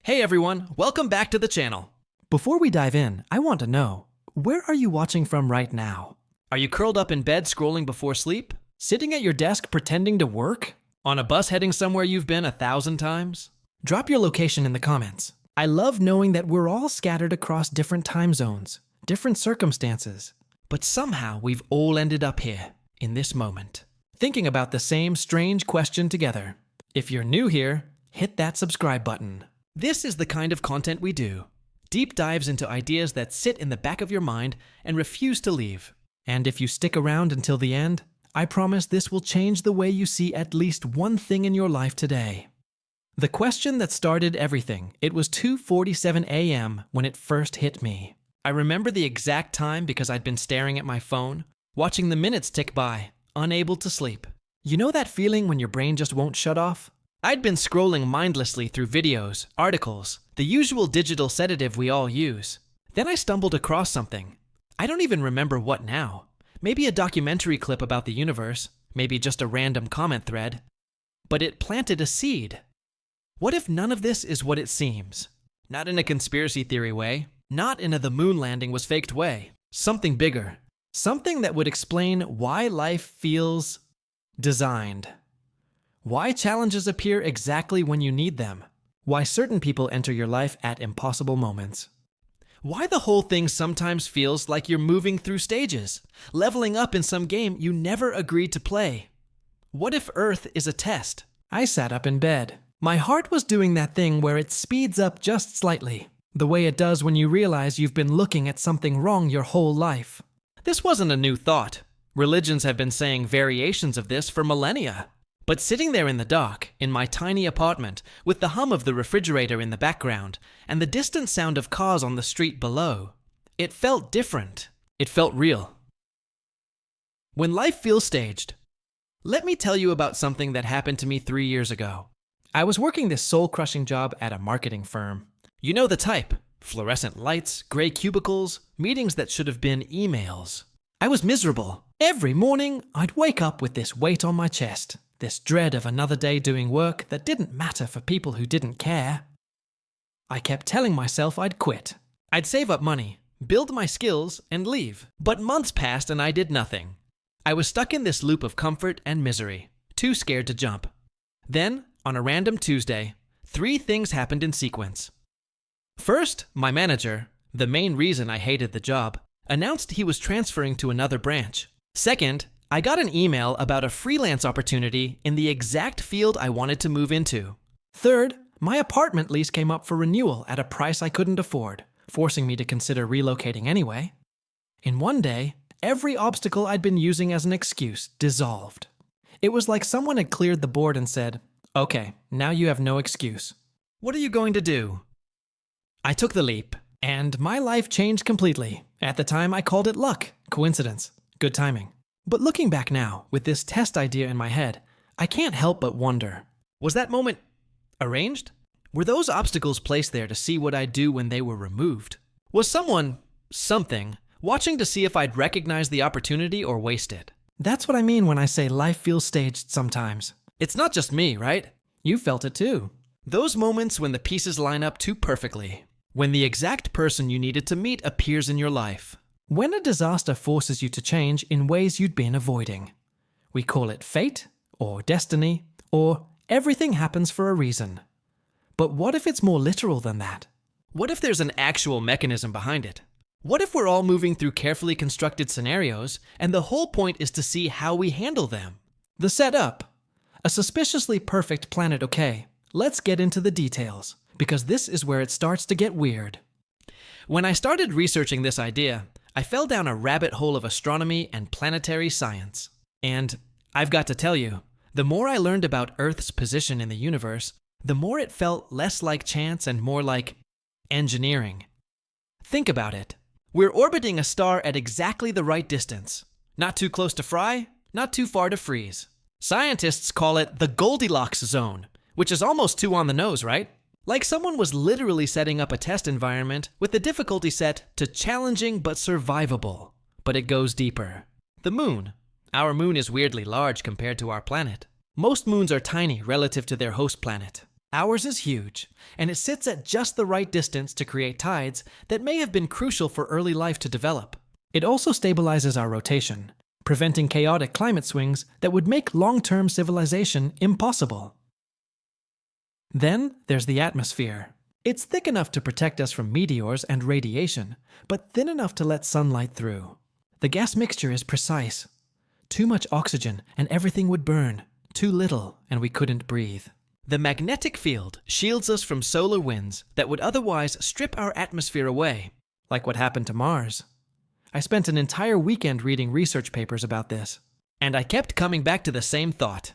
Hey everyone, welcome back to the channel. Before we dive in, I want to know, where are you watching from right now? Are you curled up in bed scrolling before sleep? Sitting at your desk pretending to work? On a bus heading somewhere you've been 1,000 times? Drop your location in the comments. I love knowing that we're all scattered across different time zones, different circumstances, but somehow we've all ended up here, in this moment, thinking about the same strange question together. If you're new here, hit that subscribe button. This is the kind of content we do. Deep dives into ideas that sit in the back of your mind and refuse to leave. And if you stick around until the end, I promise this will change the way you see at least one thing in your life today. The question that started everything, it was 2:47 a.m. when it first hit me. I remember the exact time because I'd been staring at my phone, watching the minutes tick by, unable to sleep. You know that feeling when your brain just won't shut off? I'd been scrolling mindlessly through videos, articles, the usual digital sedative we all use. Then I stumbled across something. I don't even remember what now. Maybe a documentary clip about the universe, maybe just a random comment thread. But it planted a seed. What if none of this is what it seems? Not in a conspiracy theory way, not in a the moon landing was faked way. Something bigger. Something that would explain why life feels designed. Why challenges appear exactly when you need them. Why certain people enter your life at impossible moments. Why the whole thing sometimes feels like you're moving through stages, leveling up in some game you never agreed to play. What if Earth is a test? I sat up in bed. My heart was doing that thing where it speeds up just slightly, the way it does when you realize you've been looking at something wrong your whole life. This wasn't a new thought. Religions have been saying variations of this for millennia. But sitting there in the dark, in my tiny apartment, with the hum of the refrigerator in the background, and the distant sound of cars on the street below, it felt different. It felt real. When life feels staged, let me tell you about something that happened to me 3 years ago. I was working this soul-crushing job at a marketing firm. You know the type. Fluorescent lights, gray cubicles, meetings that should have been emails. I was miserable. Every morning, I'd wake up with this weight on my chest. This dread of another day doing work that didn't matter for people who didn't care. I kept telling myself I'd quit. I'd save up money, build my skills, and leave. But months passed and I did nothing. I was stuck in this loop of comfort and misery, too scared to jump. Then, on a random Tuesday, 3 things happened in sequence. First, my manager, the main reason I hated the job, announced he was transferring to another branch. Second, I got an email about a freelance opportunity in the exact field I wanted to move into. Third, my apartment lease came up for renewal at a price I couldn't afford, forcing me to consider relocating anyway. In one day, every obstacle I'd been using as an excuse dissolved. It was like someone had cleared the board and said, "Okay, now you have no excuse. What are you going to do?" I took the leap, and my life changed completely. At the time, I called it luck, coincidence, good timing. But looking back now, with this test idea in my head, I can't help but wonder, was that moment arranged? Were those obstacles placed there to see what I'd do when they were removed? Was something, watching to see if I'd recognize the opportunity or waste it? That's what I mean when I say life feels staged sometimes. It's not just me, right? You felt it too. Those moments when the pieces line up too perfectly. When the exact person you needed to meet appears in your life. When a disaster forces you to change in ways you'd been avoiding. We call it fate, or destiny, or everything happens for a reason. But what if it's more literal than that? What if there's an actual mechanism behind it? What if we're all moving through carefully constructed scenarios, and the whole point is to see how we handle them? The setup. A suspiciously perfect planet, okay. Let's get into the details, because this is where it starts to get weird. When I started researching this idea, I fell down a rabbit hole of astronomy and planetary science. And I've got to tell you, the more I learned about Earth's position in the universe, the more it felt less like chance and more like engineering. Think about it. We're orbiting a star at exactly the right distance. Not too close to fry, not too far to freeze. Scientists call it the Goldilocks zone, which is almost too on the nose, right? Like someone was literally setting up a test environment with the difficulty set to challenging but survivable. But it goes deeper. The moon. Our moon is weirdly large compared to our planet. Most moons are tiny relative to their host planet. Ours is huge, and it sits at just the right distance to create tides that may have been crucial for early life to develop. It also stabilizes our rotation, preventing chaotic climate swings that would make long-term civilization impossible. Then there's the atmosphere. It's thick enough to protect us from meteors and radiation, but thin enough to let sunlight through. The gas mixture is precise. Too much oxygen and everything would burn. Too little and we couldn't breathe. The magnetic field shields us from solar winds that would otherwise strip our atmosphere away, like what happened to Mars. I spent an entire weekend reading research papers about this, and I kept coming back to the same thought.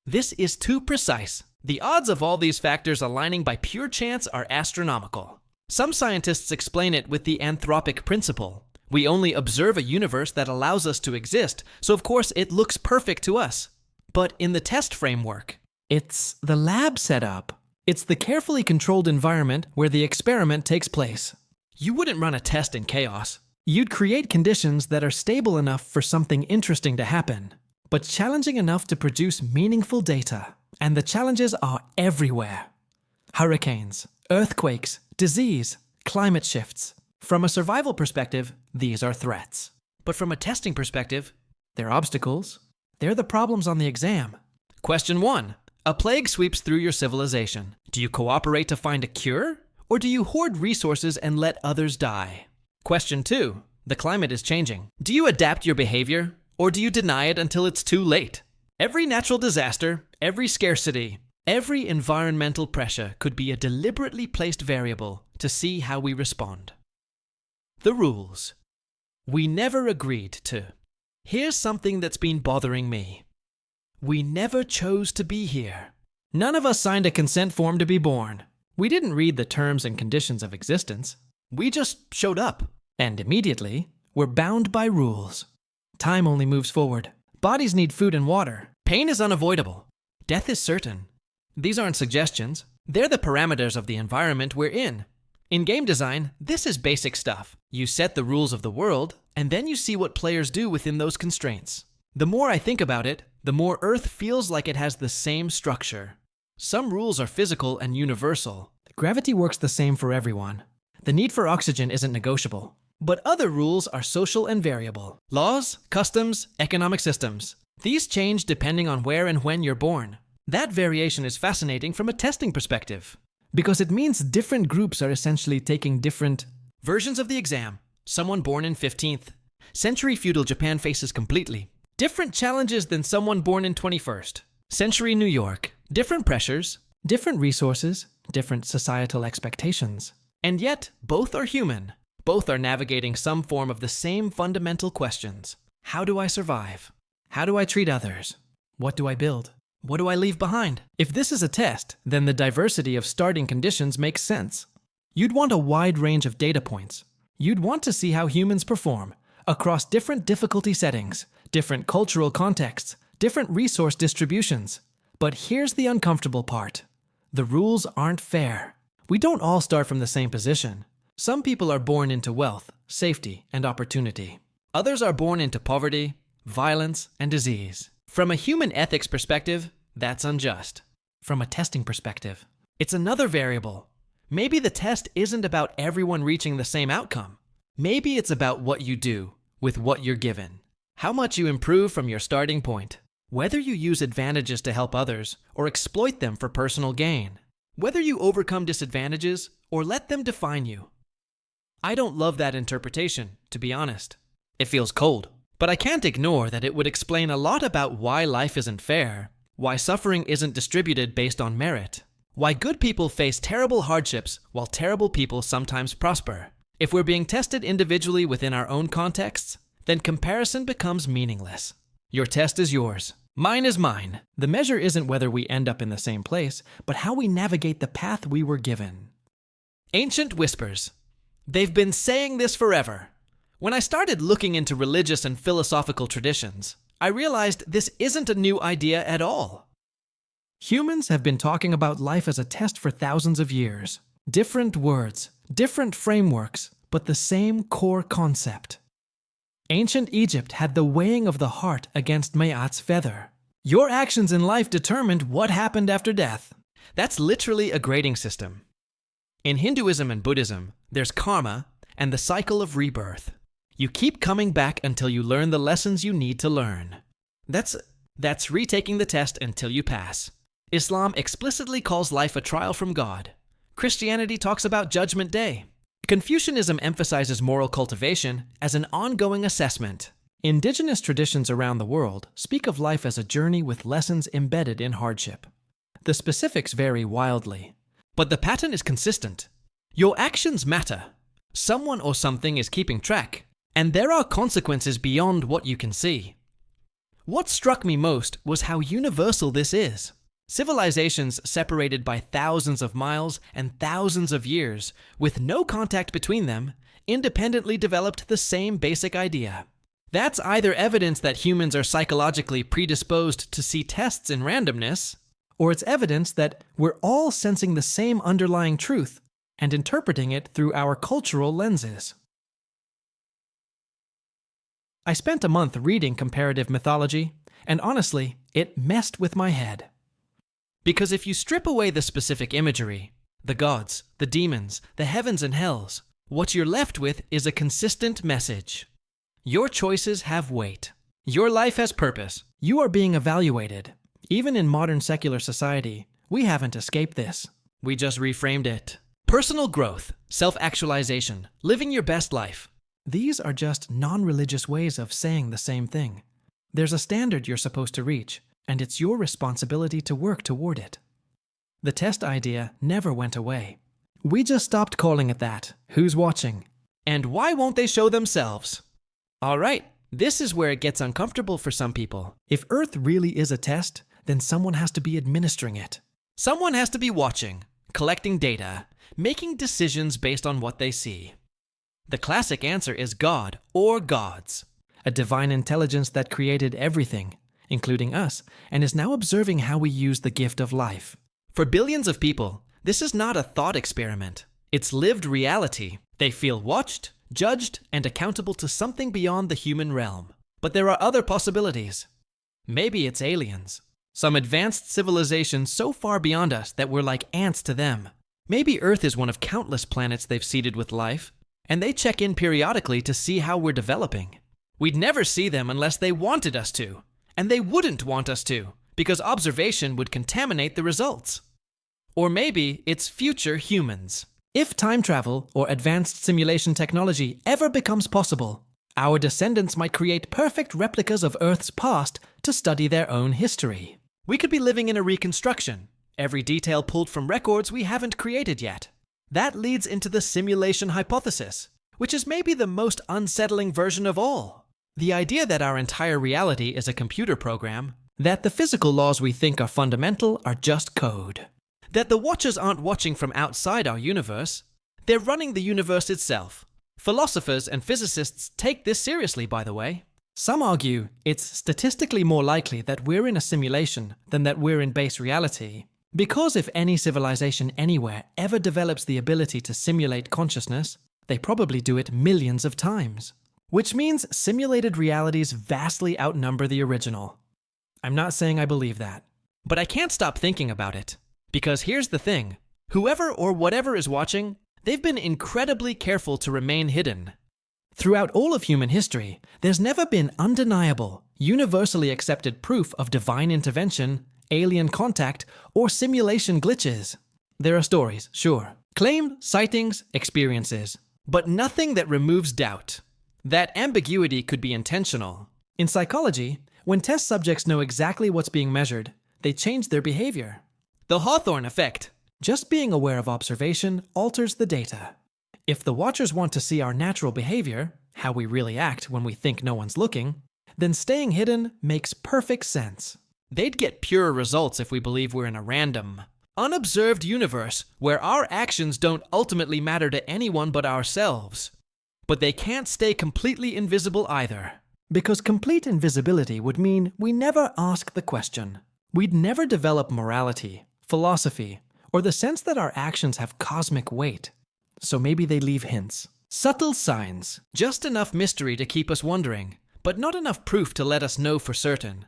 This is too precise. The odds of all these factors aligning by pure chance are astronomical. Some scientists explain it with the anthropic principle. We only observe a universe that allows us to exist, so of course it looks perfect to us. But in the test framework, it's the lab setup. It's the carefully controlled environment where the experiment takes place. You wouldn't run a test in chaos. You'd create conditions that are stable enough for something interesting to happen, but challenging enough to produce meaningful data. And the challenges are everywhere. Hurricanes, earthquakes, disease, climate shifts. From a survival perspective, these are threats. But from a testing perspective, they're obstacles. They're the problems on the exam. Question 1. A plague sweeps through your civilization. Do you cooperate to find a cure? Or do you hoard resources and let others die? Question 2. The climate is changing. Do you adapt your behavior? Or do you deny it until it's too late? Every natural disaster, every scarcity, every environmental pressure could be a deliberately placed variable to see how we respond. The rules. We never agreed to. Here's something that's been bothering me. We never chose to be here. None of us signed a consent form to be born. We didn't read the terms and conditions of existence. We just showed up. And immediately, we're bound by rules. Time only moves forward. Bodies need food and water. Pain is unavoidable. Death is certain. These aren't suggestions. They're the parameters of the environment we're in. In game design, this is basic stuff. You set the rules of the world, and then you see what players do within those constraints. The more I think about it, the more Earth feels like it has the same structure. Some rules are physical and universal. Gravity works the same for everyone. The need for oxygen isn't negotiable. But other rules are social and variable. Laws, customs, economic systems. These change depending on where and when you're born. That variation is fascinating from a testing perspective, because it means different groups are essentially taking different versions of the exam. Someone born in 15th century feudal Japan faces completely different challenges than someone born in 21st century New York. Different pressures, different resources, different societal expectations. And yet, both are human. Both are navigating some form of the same fundamental questions. How do I survive? How do I treat others? What do I build? What do I leave behind? If this is a test, then the diversity of starting conditions makes sense. You'd want a wide range of data points. You'd want to see how humans perform across different difficulty settings, different cultural contexts, different resource distributions. But here's the uncomfortable part. The rules aren't fair. We don't all start from the same position. Some people are born into wealth, safety, and opportunity. Others are born into poverty, violence, and disease. From a human ethics perspective, that's unjust. From a testing perspective, it's another variable. Maybe the test isn't about everyone reaching the same outcome. Maybe it's about what you do with what you're given. How much you improve from your starting point. Whether you use advantages to help others or exploit them for personal gain. Whether you overcome disadvantages or let them define you. I don't love that interpretation, to be honest. It feels cold. But I can't ignore that it would explain a lot about why life isn't fair, why suffering isn't distributed based on merit, why good people face terrible hardships while terrible people sometimes prosper. If we're being tested individually within our own contexts, then comparison becomes meaningless. Your test is yours. Mine is mine. The measure isn't whether we end up in the same place, but how we navigate the path we were given. Ancient whispers. They've been saying this forever. When I started looking into religious and philosophical traditions, I realized this isn't a new idea at all. Humans have been talking about life as a test for thousands of years. Different words, different frameworks, but the same core concept. Ancient Egypt had the weighing of the heart against Maat's feather. Your actions in life determined what happened after death. That's literally a grading system. In Hinduism and Buddhism, there's karma and the cycle of rebirth. You keep coming back until you learn the lessons you need to learn. That's retaking the test until you pass. Islam explicitly calls life a trial from God. Christianity talks about Judgment Day. Confucianism emphasizes moral cultivation as an ongoing assessment. Indigenous traditions around the world speak of life as a journey with lessons embedded in hardship. The specifics vary wildly, but the pattern is consistent. Your actions matter. Someone or something is keeping track, and there are consequences beyond what you can see. What struck me most was how universal this is. Civilizations separated by thousands of miles and thousands of years, with no contact between them, independently developed the same basic idea. That's either evidence that humans are psychologically predisposed to see tests in randomness, or it's evidence that we're all sensing the same underlying truth and interpreting it through our cultural lenses. I spent a month reading comparative mythology, and honestly, it messed with my head. Because if you strip away the specific imagery, the gods, the demons, the heavens and hells, what you're left with is a consistent message. Your choices have weight. Your life has purpose. You are being evaluated. Even in modern secular society, we haven't escaped this. We just reframed it. Personal growth, self-actualization, living your best life. These are just non-religious ways of saying the same thing. There's a standard you're supposed to reach, and it's your responsibility to work toward it. The test idea never went away. We just stopped calling it that. Who's watching? And why won't they show themselves? All right, this is where it gets uncomfortable for some people. If Earth really is a test, then someone has to be administering it. Someone has to be watching, collecting data, making decisions based on what they see. The classic answer is God or gods, a divine intelligence that created everything, including us, and is now observing how we use the gift of life. For billions of people, this is not a thought experiment. It's lived reality. They feel watched, judged, and accountable to something beyond the human realm. But there are other possibilities. Maybe it's aliens. Some advanced civilization so far beyond us that we're like ants to them. Maybe Earth is one of countless planets they've seeded with life, and they check in periodically to see how we're developing. We'd never see them unless they wanted us to. And they wouldn't want us to, because observation would contaminate the results. Or maybe it's future humans. If time travel or advanced simulation technology ever becomes possible, our descendants might create perfect replicas of Earth's past to study their own history. We could be living in a reconstruction, every detail pulled from records we haven't created yet. That leads into the simulation hypothesis, which is maybe the most unsettling version of all. The idea that our entire reality is a computer program, that the physical laws we think are fundamental are just code, that the watchers aren't watching from outside our universe, they're running the universe itself. Philosophers and physicists take this seriously, by the way. Some argue it's statistically more likely that we're in a simulation than that we're in base reality, because if any civilization anywhere ever develops the ability to simulate consciousness, they probably do it millions of times. Which means simulated realities vastly outnumber the original. I'm not saying I believe that, but I can't stop thinking about it. Because here's the thing, whoever or whatever is watching, they've been incredibly careful to remain hidden. Throughout all of human history, there's never been undeniable, universally accepted proof of divine intervention, alien contact, or simulation glitches. There are stories, sure, claimed sightings, experiences, but nothing that removes doubt. That ambiguity could be intentional. In psychology, when test subjects know exactly what's being measured, they change their behavior. The Hawthorne effect. Just being aware of observation alters the data. If the watchers want to see our natural behavior, how we really act when we think no one's looking, then staying hidden makes perfect sense. They'd get purer results if we believe we're in a random, unobserved universe where our actions don't ultimately matter to anyone but ourselves. But they can't stay completely invisible either. Because complete invisibility would mean we never ask the question. We'd never develop morality, philosophy, or the sense that our actions have cosmic weight. So maybe they leave hints. Subtle signs. Just enough mystery to keep us wondering, but not enough proof to let us know for certain.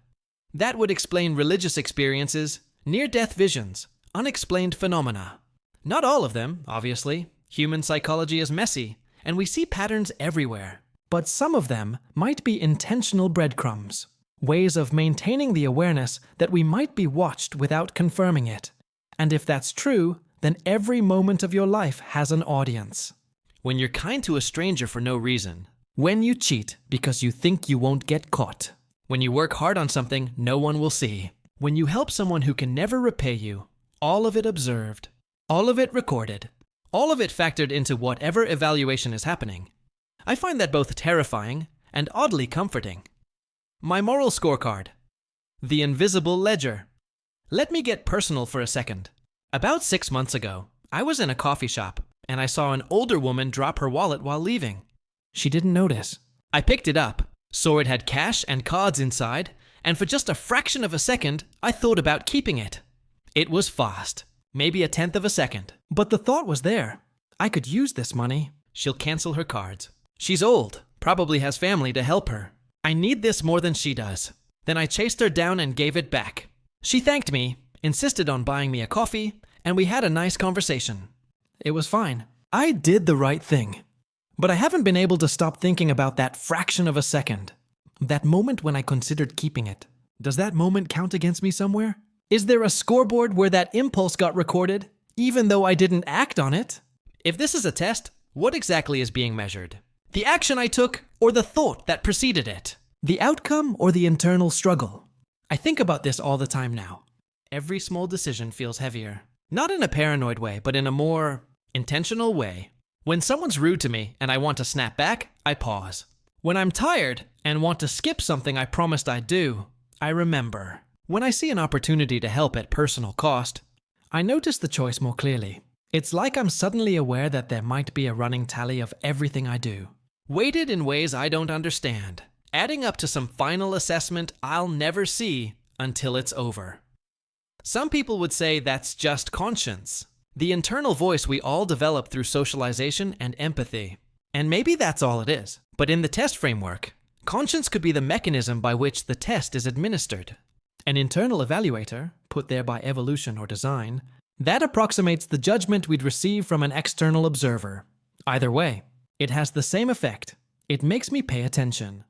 That would explain religious experiences, near-death visions, unexplained phenomena. Not all of them, obviously. Human psychology is messy, and we see patterns everywhere. But some of them might be intentional breadcrumbs, ways of maintaining the awareness that we might be watched without confirming it. And if that's true, then every moment of your life has an audience. When you're kind to a stranger for no reason. When you cheat because you think you won't get caught. When you work hard on something no one will see. When you help someone who can never repay you. All of it observed. All of it recorded. All of it factored into whatever evaluation is happening. I find that both terrifying and oddly comforting. My moral scorecard. The invisible ledger. Let me get personal for a second. About 6 months ago, I was in a coffee shop and I saw an older woman drop her wallet while leaving. She didn't notice. I picked it up, saw it had cash and cards inside, and for just a fraction of a second, I thought about keeping it. It was fast, maybe a tenth of a second. But the thought was there. I could use this money. She'll cancel her cards. She's old, probably has family to help her. I need this more than she does. Then I chased her down and gave it back. She thanked me, insisted on buying me a coffee, and we had a nice conversation. It was fine. I did the right thing. But I haven't been able to stop thinking about that fraction of a second. That moment when I considered keeping it. Does that moment count against me somewhere? Is there a scoreboard where that impulse got recorded, even though I didn't act on it? If this is a test, what exactly is being measured? The action I took, or the thought that preceded it? The outcome or the internal struggle? I think about this all the time now. Every small decision feels heavier. Not in a paranoid way, but in a more intentional way. When someone's rude to me and I want to snap back, I pause. When I'm tired and want to skip something I promised I'd do, I remember. When I see an opportunity to help at personal cost, I notice the choice more clearly. It's like I'm suddenly aware that there might be a running tally of everything I do. Weighted in ways I don't understand, adding up to some final assessment I'll never see until it's over. Some people would say that's just conscience, the internal voice we all develop through socialization and empathy. And maybe that's all it is. But in the test framework, conscience could be the mechanism by which the test is administered. An internal evaluator, put there by evolution or design, that approximates the judgment we'd receive from an external observer. Either way, it has the same effect. It makes me pay attention.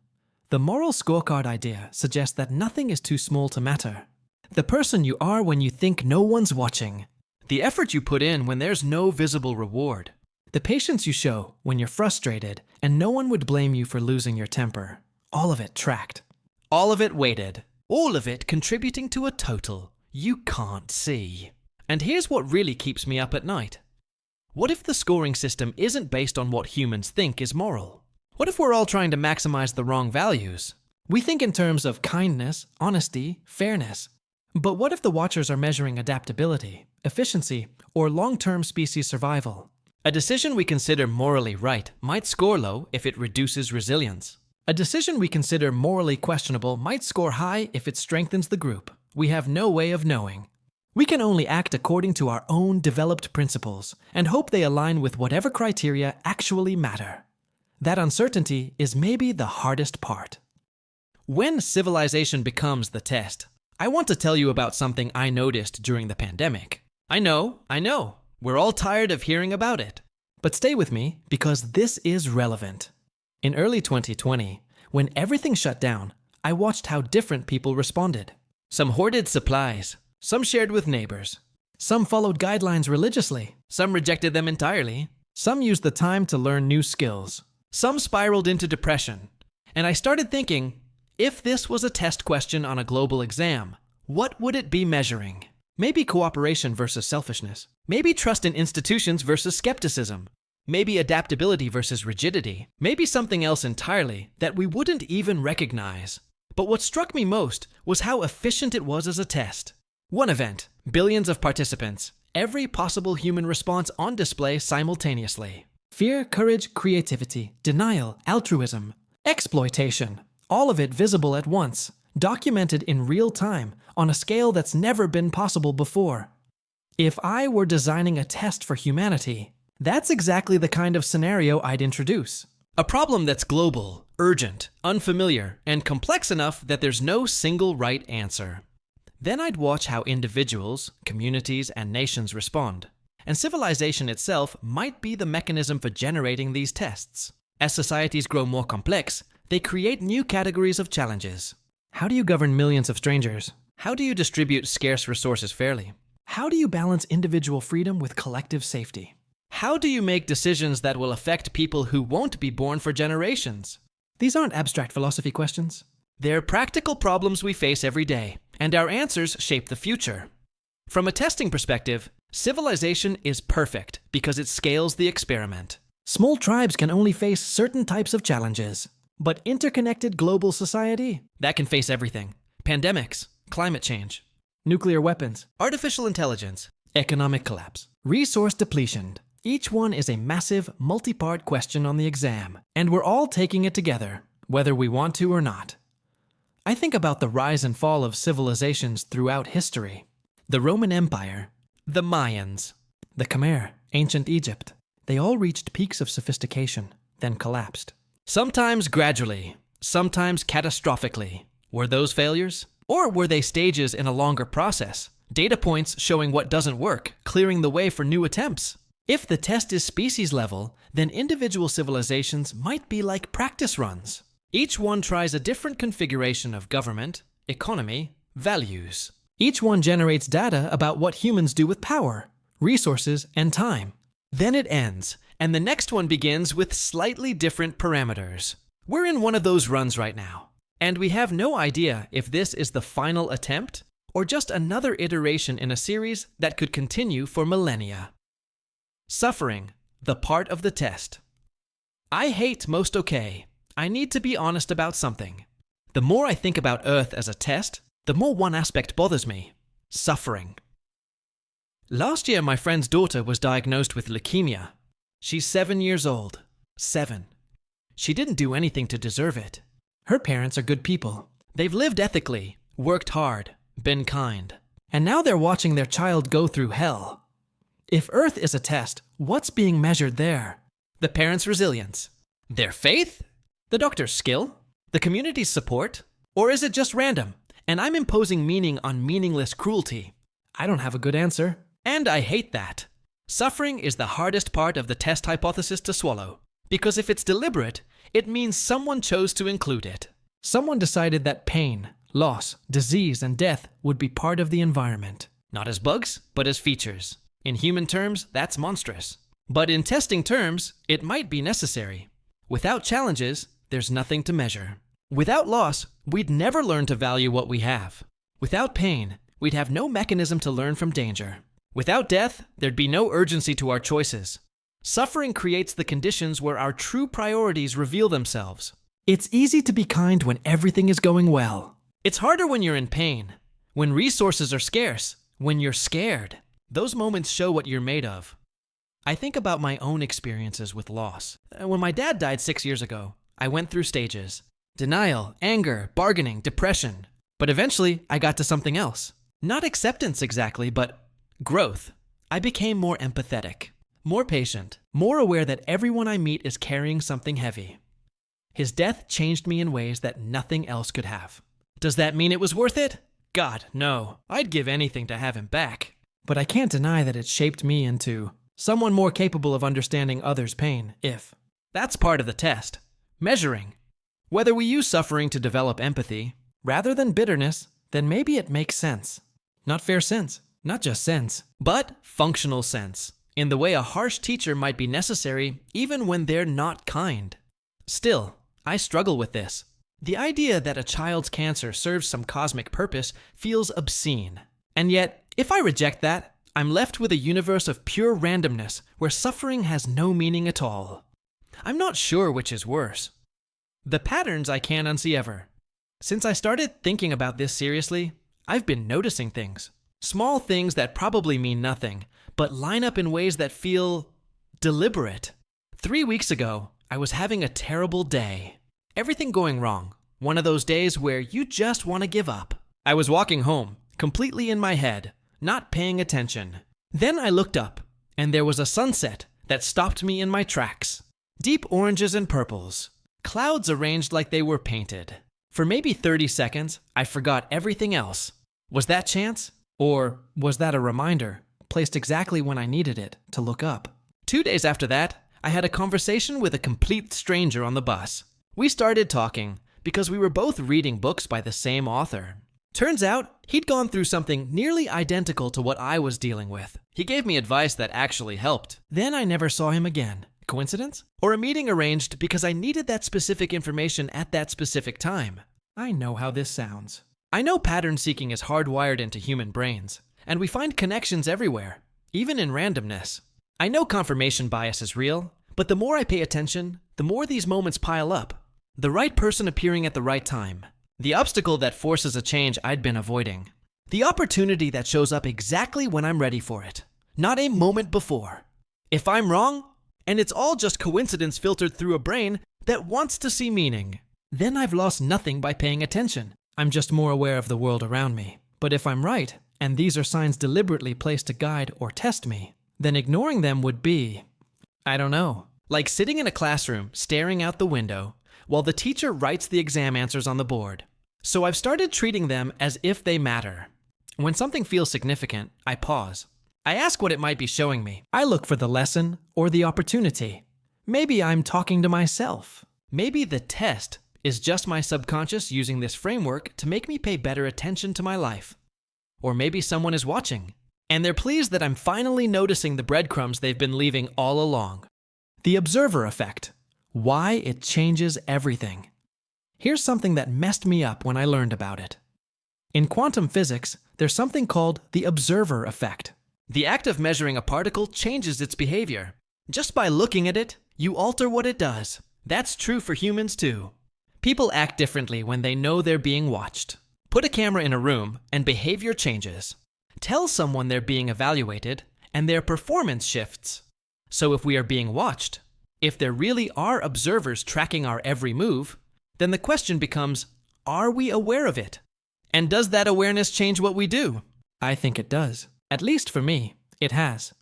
The moral scorecard idea suggests that nothing is too small to matter. The person you are when you think no one's watching. The effort you put in when there's no visible reward. The patience you show when you're frustrated and no one would blame you for losing your temper. All of it tracked. All of it weighted. All of it contributing to a total you can't see. And here's what really keeps me up at night. What if the scoring system isn't based on what humans think is moral? What if we're all trying to maximize the wrong values? We think in terms of kindness, honesty, fairness. But what if the watchers are measuring adaptability, efficiency, or long-term species survival? A decision we consider morally right might score low if it reduces resilience. A decision we consider morally questionable might score high if it strengthens the group. We have no way of knowing. We can only act according to our own developed principles and hope they align with whatever criteria actually matter. That uncertainty is maybe the hardest part. When civilization becomes the test, I want to tell you about something I noticed during the pandemic. I know. We're all tired of hearing about it. But stay with me because this is relevant. In early 2020, when everything shut down, I watched how different people responded. Some hoarded supplies. Some shared with neighbors. Some followed guidelines religiously. Some rejected them entirely. Some used the time to learn new skills. Some spiraled into depression. And I started thinking, if this was a test question on a global exam, what would it be measuring? Maybe cooperation versus selfishness. Maybe trust in institutions versus skepticism. Maybe adaptability versus rigidity. Maybe something else entirely that we wouldn't even recognize. But what struck me most was how efficient it was as a test. One event, billions of participants, every possible human response on display simultaneously. Fear, courage, creativity, denial, altruism, exploitation. All of it visible at once, documented in real time, on a scale that's never been possible before. If I were designing a test for humanity, that's exactly the kind of scenario I'd introduce. A problem that's global, urgent, unfamiliar, and complex enough that there's no single right answer. Then I'd watch how individuals, communities, and nations respond. And civilization itself might be the mechanism for generating these tests. As societies grow more complex, they create new categories of challenges. How do you govern millions of strangers? How do you distribute scarce resources fairly? How do you balance individual freedom with collective safety? How do you make decisions that will affect people who won't be born for generations? These aren't abstract philosophy questions. They're practical problems we face every day, and our answers shape the future. From a testing perspective, civilization is perfect because it scales the experiment. Small tribes can only face certain types of challenges, but interconnected global society, that can face everything. Pandemics, climate change, nuclear weapons, artificial intelligence, economic collapse, resource depletion. Each one is a massive, multi-part question on the exam, and we're all taking it together, whether we want to or not. I think about the rise and fall of civilizations throughout history. The Roman Empire, the Mayans, the Khmer, ancient Egypt. They all reached peaks of sophistication, then collapsed. Sometimes gradually, sometimes catastrophically. Were those failures? Or were they stages in a longer process? Data points showing what doesn't work, clearing the way for new attempts. If the test is species level, then individual civilizations might be like practice runs. Each one tries a different configuration of government, economy, values. Each one generates data about what humans do with power, resources, and time. Then it ends, and the next one begins with slightly different parameters. We're in one of those runs right now, and we have no idea if this is the final attempt or just another iteration in a series that could continue for millennia. Suffering, the part of the test. I hate most okay. I need to be honest about something. The more I think about Earth as a test, the more one aspect bothers me: suffering. Last year, my friend's daughter was diagnosed with leukemia. She's 7 years old. 7. She didn't do anything to deserve it. Her parents are good people. They've lived ethically, worked hard, been kind. And now they're watching their child go through hell. If Earth is a test, what's being measured there? The parents' resilience? Their faith? The doctor's skill? The community's support? Or is it just random, and I'm imposing meaning on meaningless cruelty? I don't have a good answer. And I hate that. Suffering is the hardest part of the test hypothesis to swallow, because if it's deliberate, it means someone chose to include it. Someone decided that pain, loss, disease, and death would be part of the environment. Not as bugs, but as features. In human terms, that's monstrous. But in testing terms, it might be necessary. Without challenges, there's nothing to measure. Without loss, we'd never learn to value what we have. Without pain, we'd have no mechanism to learn from danger. Without death, there'd be no urgency to our choices. Suffering creates the conditions where our true priorities reveal themselves. It's easy to be kind when everything is going well. It's harder when you're in pain, when resources are scarce, when you're scared. Those moments show what you're made of. I think about my own experiences with loss. When my dad died 6 years ago, I went through stages: denial, anger, bargaining, depression. But eventually, I got to something else. Not acceptance exactly, but growth. I became more empathetic, more patient, more aware that everyone I meet is carrying something heavy. His death changed me in ways that nothing else could have. Does that mean it was worth it? God, no. I'd give anything to have him back. But I can't deny that it shaped me into someone more capable of understanding others' pain, if. That's part of the test. Measuring. Whether we use suffering to develop empathy, rather than bitterness, then maybe it makes sense. Not fair sense, not just sense, but functional sense, in the way a harsh teacher might be necessary even when they're not kind. Still, I struggle with this. The idea that a child's cancer serves some cosmic purpose feels obscene. And yet, if I reject that, I'm left with a universe of pure randomness where suffering has no meaning at all. I'm not sure which is worse. The patterns I can't unsee ever. Since I started thinking about this seriously, I've been noticing things. Small things that probably mean nothing, but line up in ways that feel deliberate. 3 weeks ago, I was having a terrible day. Everything going wrong. One of those days where you just want to give up. I was walking home, completely in my head, not paying attention. Then I looked up, and there was a sunset that stopped me in my tracks. Deep oranges and purples. Clouds arranged like they were painted. For maybe 30 seconds, I forgot everything else. Was that chance? Or was that a reminder, placed exactly when I needed it, to look up? 2 days after that, I had a conversation with a complete stranger on the bus. We started talking because we were both reading books by the same author. Turns out, he'd gone through something nearly identical to what I was dealing with. He gave me advice that actually helped. Then I never saw him again. Coincidence? Or a meeting arranged because I needed that specific information at that specific time? I know how this sounds. I know pattern seeking is hardwired into human brains, and we find connections everywhere, even in randomness. I know confirmation bias is real, but the more I pay attention, the more these moments pile up. The right person appearing at the right time. The obstacle that forces a change I'd been avoiding. The opportunity that shows up exactly when I'm ready for it, not a moment before. If I'm wrong, and it's all just coincidence filtered through a brain that wants to see meaning, then I've lost nothing by paying attention. I'm just more aware of the world around me. But if I'm right, and these are signs deliberately placed to guide or test me, then ignoring them would be, I don't know, like sitting in a classroom staring out the window while the teacher writes the exam answers on the board. So I've started treating them as if they matter. When something feels significant, I pause. I ask what it might be showing me. I look for the lesson or the opportunity. Maybe I'm talking to myself. Maybe the test is just my subconscious using this framework to make me pay better attention to my life. Or maybe someone is watching, and they're pleased that I'm finally noticing the breadcrumbs they've been leaving all along. The observer effect. Why it changes everything. Here's something that messed me up when I learned about it. In quantum physics, there's something called the observer effect. The act of measuring a particle changes its behavior. Just by looking at it, you alter what it does. That's true for humans too. People act differently when they know they're being watched. Put a camera in a room and behavior changes. Tell someone they're being evaluated and their performance shifts. So if we are being watched, if there really are observers tracking our every move, then the question becomes, are we aware of it? And does that awareness change what we do? I think it does. At least for me, it has.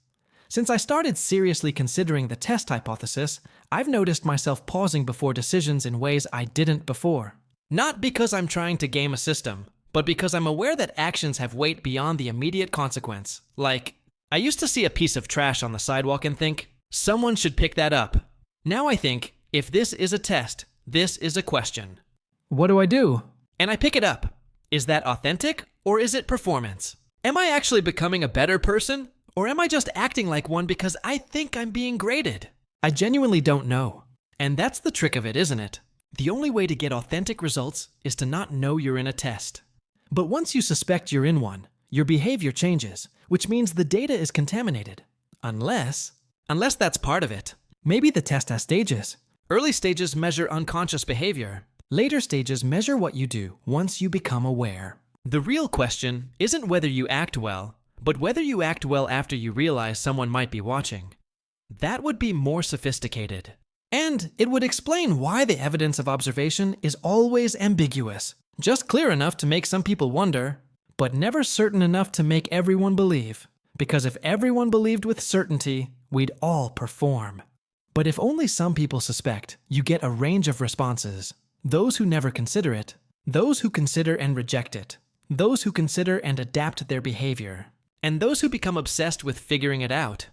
Since I started seriously considering the test hypothesis, I've noticed myself pausing before decisions in ways I didn't before. Not because I'm trying to game a system, but because I'm aware that actions have weight beyond the immediate consequence. Like, I used to see a piece of trash on the sidewalk and think, someone should pick that up. Now I think, if this is a test, this is a question. What do I do? And I pick it up. Is that authentic, or is it performance? Am I actually becoming a better person? Or am I just acting like one because I think I'm being graded? I genuinely don't know. And that's the trick of it, isn't it? The only way to get authentic results is to not know you're in a test. But once you suspect you're in one, your behavior changes, which means the data is contaminated. Unless that's part of it. Maybe the test has stages. Early stages measure unconscious behavior. Later stages measure what you do once you become aware. The real question isn't whether you act well, but whether you act well after you realize someone might be watching. That would be more sophisticated. And it would explain why the evidence of observation is always ambiguous, just clear enough to make some people wonder, but never certain enough to make everyone believe. Because if everyone believed with certainty, we'd all perform. But if only some people suspect, you get a range of responses. Those who never consider it, those who consider and reject it, those who consider and adapt their behavior, and those who become obsessed with figuring it out.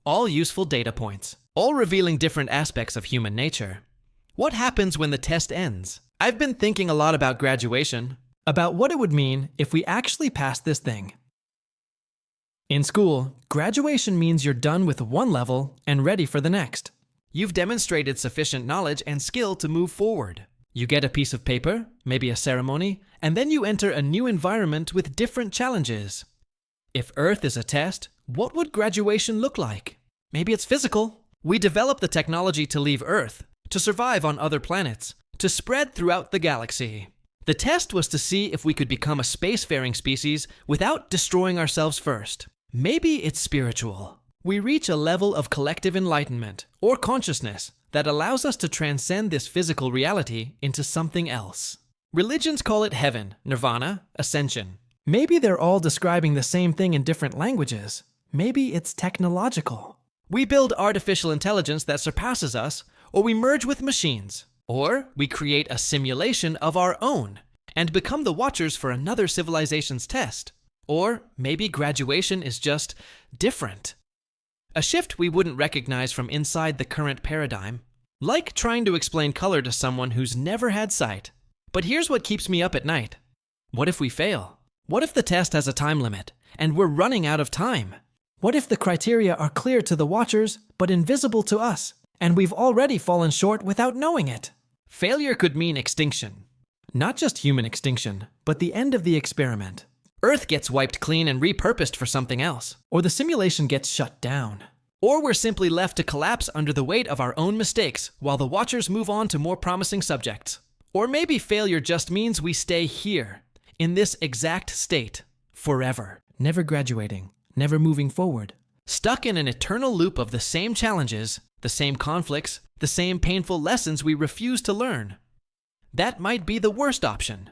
All useful data points, all revealing different aspects of human nature. What happens when the test ends? I've been thinking a lot about graduation, about what it would mean if we actually passed this thing. In school, graduation means you're done with one level and ready for the next. You've demonstrated sufficient knowledge and skill to move forward. You get a piece of paper, maybe a ceremony, and then you enter a new environment with different challenges. If Earth is a test, what would graduation look like? Maybe it's physical. We develop the technology to leave Earth, to survive on other planets, to spread throughout the galaxy. The test was to see if we could become a spacefaring species without destroying ourselves first. Maybe it's spiritual. We reach a level of collective enlightenment or consciousness that allows us to transcend this physical reality into something else. Religions call it heaven, nirvana, ascension. Maybe they're all describing the same thing in different languages. Maybe it's technological. We build artificial intelligence that surpasses us, or we merge with machines, or we create a simulation of our own, and become the watchers for another civilization's test. Or maybe graduation is just different. A shift we wouldn't recognize from inside the current paradigm. Like trying to explain color to someone who's never had sight. But here's what keeps me up at night. What if we fail? What if the test has a time limit, and we're running out of time? What if the criteria are clear to the watchers, but invisible to us, and we've already fallen short without knowing it? Failure could mean extinction. Not just human extinction, but the end of the experiment. Earth gets wiped clean and repurposed for something else. Or the simulation gets shut down. Or we're simply left to collapse under the weight of our own mistakes while the watchers move on to more promising subjects. Or maybe failure just means we stay here, in this exact state, forever. Never graduating, never moving forward. Stuck in an eternal loop of the same challenges, the same conflicts, the same painful lessons we refuse to learn. That might be the worst option.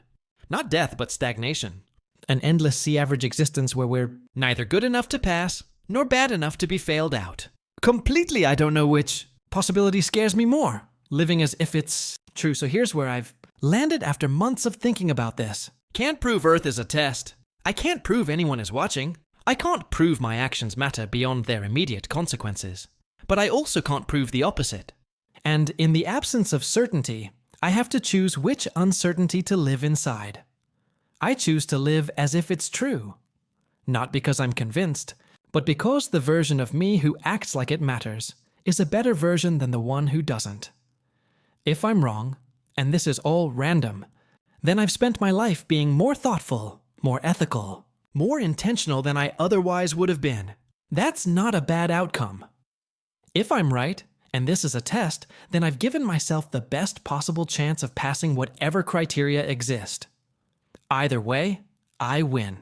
Not death, but stagnation. An endless C-average existence where we're neither good enough to pass, nor bad enough to be failed out. Completely, I don't know which possibility scares me more. Living as if it's true. So here's where I've landed after months of thinking about this. Can't prove Earth is a test. I can't prove anyone is watching. I can't prove my actions matter beyond their immediate consequences. But I also can't prove the opposite. And in the absence of certainty, I have to choose which uncertainty to live inside. I choose to live as if it's true. Not because I'm convinced, but because the version of me who acts like it matters is a better version than the one who doesn't. If I'm wrong, and this is all random, then I've spent my life being more thoughtful, more ethical, more intentional than I otherwise would have been. That's not a bad outcome. If I'm right, and this is a test, then I've given myself the best possible chance of passing whatever criteria exist. Either way, I win.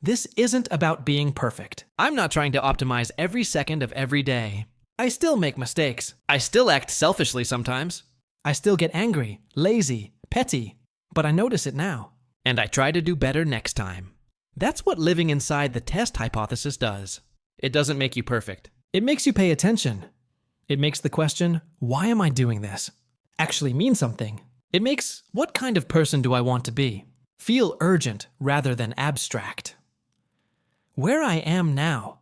This isn't about being perfect. I'm not trying to optimize every second of every day. I still make mistakes. I still act selfishly sometimes. I still get angry, lazy, petty, but I notice it now. And I try to do better next time. That's what living inside the test hypothesis does. It doesn't make you perfect. It makes you pay attention. It makes the question, why am I doing this, actually mean something. It makes, what kind of person do I want to be, feel urgent rather than abstract. Where I am now.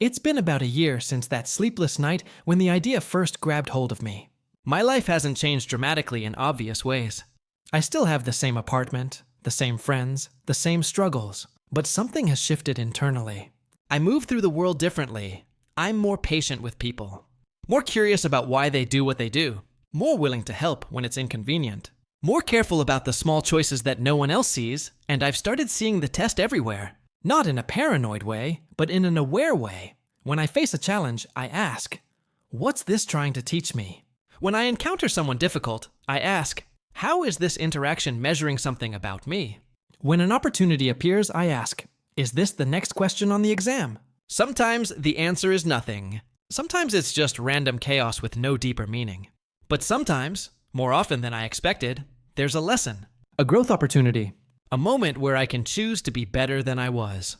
It's been about a year since that sleepless night when the idea first grabbed hold of me. My life hasn't changed dramatically in obvious ways. I still have the same apartment, the same friends, the same struggles, but something has shifted internally. I move through the world differently. I'm more patient with people, more curious about why they do what they do, more willing to help when it's inconvenient, more careful about the small choices that no one else sees, and I've started seeing the test everywhere. Not in a paranoid way, but in an aware way. When I face a challenge, I ask, what's this trying to teach me? When I encounter someone difficult, I ask, how is this interaction measuring something about me? When an opportunity appears, I ask, is this the next question on the exam? Sometimes the answer is nothing. Sometimes it's just random chaos with no deeper meaning. But sometimes, more often than I expected, there's a lesson, a growth opportunity, a moment where I can choose to be better than I was.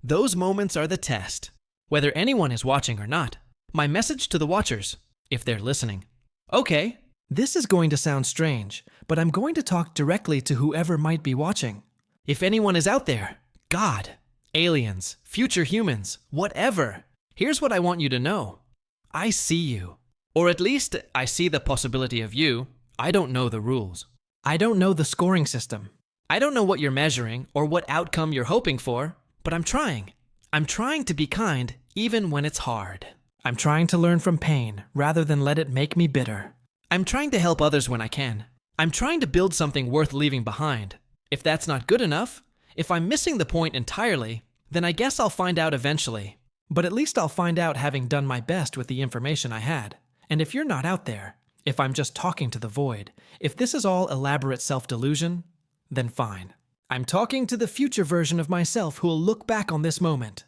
Those moments are the test, whether anyone is watching or not. My message to the watchers, if they're listening. Okay, this is going to sound strange, but I'm going to talk directly to whoever might be watching. If anyone is out there, God, aliens, future humans, whatever, here's what I want you to know. I see you. Or at least I see the possibility of you. I don't know the rules. I don't know the scoring system. I don't know what you're measuring or what outcome you're hoping for, but I'm trying. I'm trying to be kind even when it's hard. I'm trying to learn from pain rather than let it make me bitter. I'm trying to help others when I can. I'm trying to build something worth leaving behind. If that's not good enough, if I'm missing the point entirely, then I guess I'll find out eventually. But at least I'll find out having done my best with the information I had. And if you're not out there, if I'm just talking to the void, if this is all elaborate self-delusion, then fine. I'm talking to the future version of myself who will look back on this moment.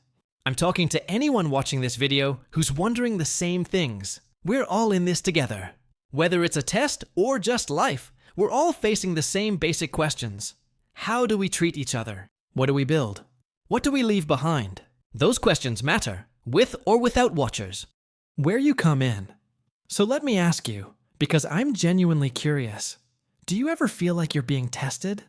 I'm talking to anyone watching this video who's wondering the same things. We're all in this together. Whether it's a test or just life, we're all facing the same basic questions. How do we treat each other? What do we build? What do we leave behind? Those questions matter, with or without watchers. Where you come in. So let me ask you, because I'm genuinely curious, do you ever feel like you're being tested?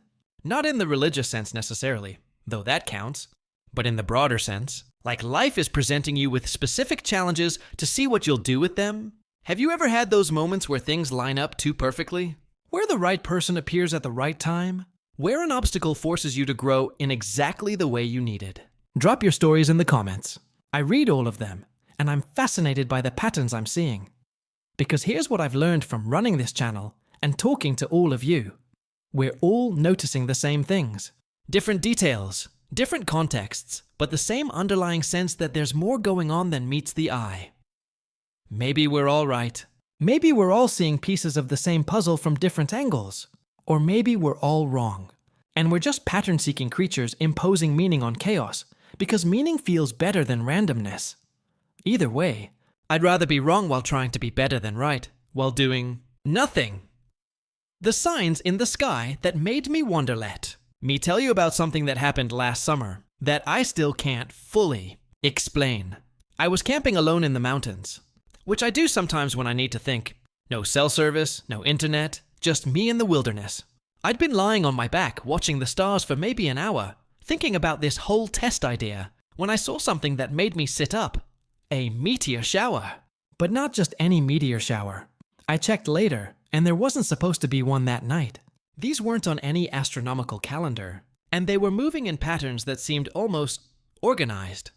Not in the religious sense necessarily, though that counts, but in the broader sense. Like life is presenting you with specific challenges to see what you'll do with them. Have you ever had those moments where things line up too perfectly? Where the right person appears at the right time? Where an obstacle forces you to grow in exactly the way you needed? Drop your stories in the comments. I read all of them, and I'm fascinated by the patterns I'm seeing. Because here's what I've learned from running this channel and talking to all of you. We're all noticing the same things. Different details, different contexts, but the same underlying sense that there's more going on than meets the eye. Maybe we're all right. Maybe we're all seeing pieces of the same puzzle from different angles. Or maybe we're all wrong. And we're just pattern-seeking creatures imposing meaning on chaos, because meaning feels better than randomness. Either way, I'd rather be wrong while trying to be better than right, while doing nothing. The signs in the sky that made me wonderlet. Me tell you about something that happened last summer that I still can't fully explain. I was camping alone in the mountains, which I do sometimes when I need to think. No cell service, no internet, just me in the wilderness. I'd been lying on my back watching the stars for maybe an hour, thinking about this whole test idea, when I saw something that made me sit up. A meteor shower. But not just any meteor shower. I checked later, and there wasn't supposed to be one that night. These weren't on any astronomical calendar, and they were moving in patterns that seemed almost organized.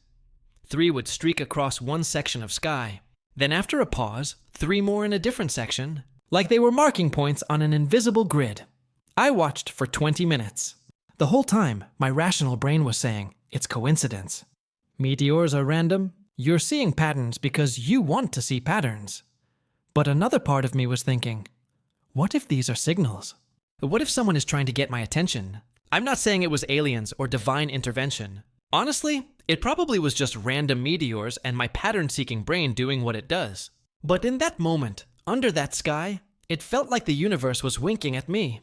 3 would streak across one section of sky. Then after a pause, 3 more in a different section, like they were marking points on an invisible grid. I watched for 20 minutes. The whole time, my rational brain was saying, it's coincidence. Meteors are random. You're seeing patterns because you want to see patterns. But another part of me was thinking, what if these are signals? What if someone is trying to get my attention? I'm not saying it was aliens or divine intervention. Honestly, it probably was just random meteors and my pattern-seeking brain doing what it does. But in that moment, under that sky, it felt like the universe was winking at me.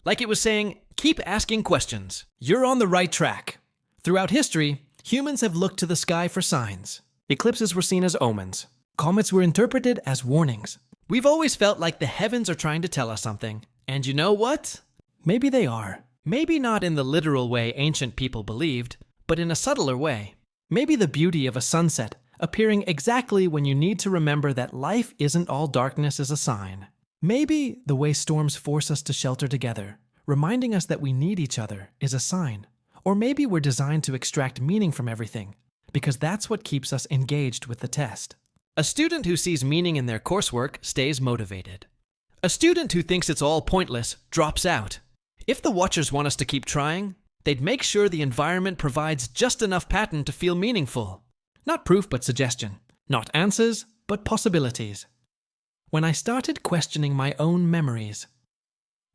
Like it was saying, keep asking questions. You're on the right track. Throughout history, humans have looked to the sky for signs. Eclipses were seen as omens. Comets were interpreted as warnings. We've always felt like the heavens are trying to tell us something. And you know what? Maybe they are. Maybe not in the literal way ancient people believed, but in a subtler way. Maybe the beauty of a sunset appearing exactly when you need to remember that life isn't all darkness is a sign. Maybe the way storms force us to shelter together, reminding us that we need each other, is a sign. Or maybe we're designed to extract meaning from everything, because that's what keeps us engaged with the test. A student who sees meaning in their coursework stays motivated. A student who thinks it's all pointless drops out. If the watchers want us to keep trying, they'd make sure the environment provides just enough pattern to feel meaningful. Not proof, but suggestion. Not answers, but possibilities. When I started questioning my own memories.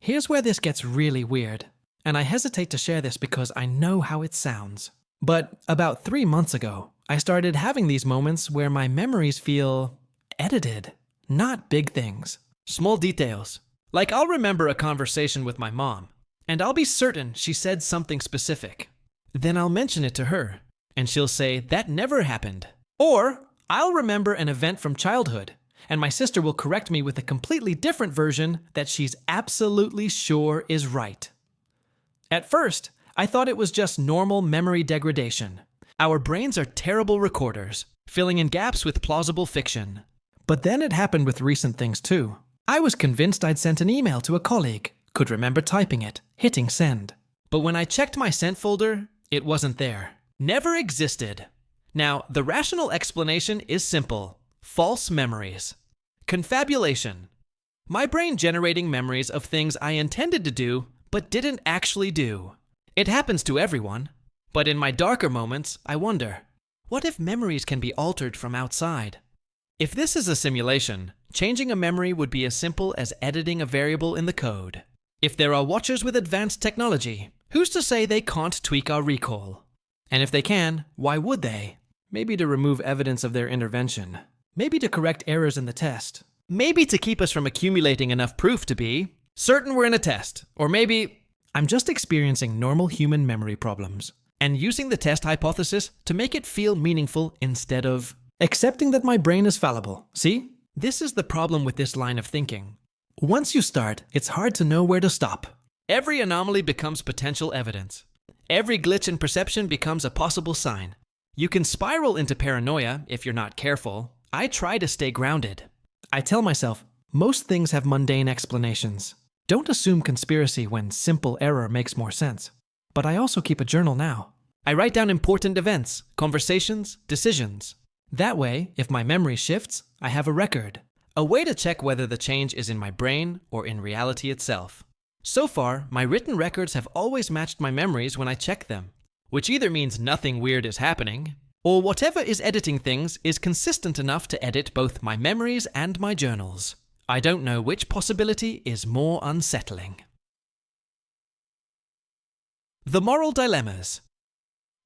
Here's where this gets really weird, and I hesitate to share this because I know how it sounds. But about 3 months ago, I started having these moments where my memories feel edited, not big things. Small details. Like I'll remember a conversation with my mom, and I'll be certain she said something specific. Then I'll mention it to her, and she'll say that never happened. Or I'll remember an event from childhood, and my sister will correct me with a completely different version that she's absolutely sure is right. At first, I thought it was just normal memory degradation. Our brains are terrible recorders, filling in gaps with plausible fiction. But then it happened with recent things too. I was convinced I'd sent an email to a colleague, could remember typing it, hitting send. But when I checked my sent folder, it wasn't there. Never existed. Now, the rational explanation is simple. False memories. Confabulation. My brain generating memories of things I intended to do, but didn't actually do. It happens to everyone. But in my darker moments, I wonder, what if memories can be altered from outside? If this is a simulation, changing a memory would be as simple as editing a variable in the code. If there are watchers with advanced technology, who's to say they can't tweak our recall? And if they can, why would they? Maybe to remove evidence of their intervention. Maybe to correct errors in the test. Maybe to keep us from accumulating enough proof to be certain we're in a test. Or maybe I'm just experiencing normal human memory problems and using the test hypothesis to make it feel meaningful instead of accepting that my brain is fallible. See? This is the problem with this line of thinking. Once you start, it's hard to know where to stop. Every anomaly becomes potential evidence. Every glitch in perception becomes a possible sign. You can spiral into paranoia if you're not careful. I try to stay grounded. I tell myself, most things have mundane explanations. Don't assume conspiracy when simple error makes more sense. But I also keep a journal now. I write down important events, conversations, decisions. That way, if my memory shifts, I have a record. A way to check whether the change is in my brain or in reality itself. So far, my written records have always matched my memories when I check them, which either means nothing weird is happening, or whatever is editing things is consistent enough to edit both my memories and my journals. I don't know which possibility is more unsettling. The moral dilemmas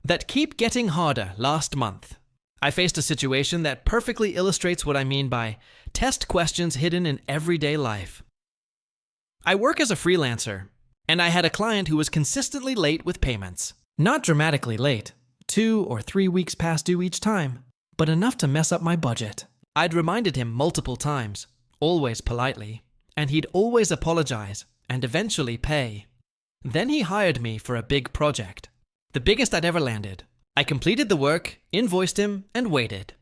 that keep getting harder last month. I faced a situation that perfectly illustrates what I mean by test questions hidden in everyday life. I work as a freelancer, and I had a client who was consistently late with payments. Not dramatically late, 2 or 3 weeks past due each time, but enough to mess up my budget. I'd reminded him multiple times, always politely, and he'd always apologize and eventually pay. Then he hired me for a big project, the biggest I'd ever landed. I completed the work, invoiced him, and waited.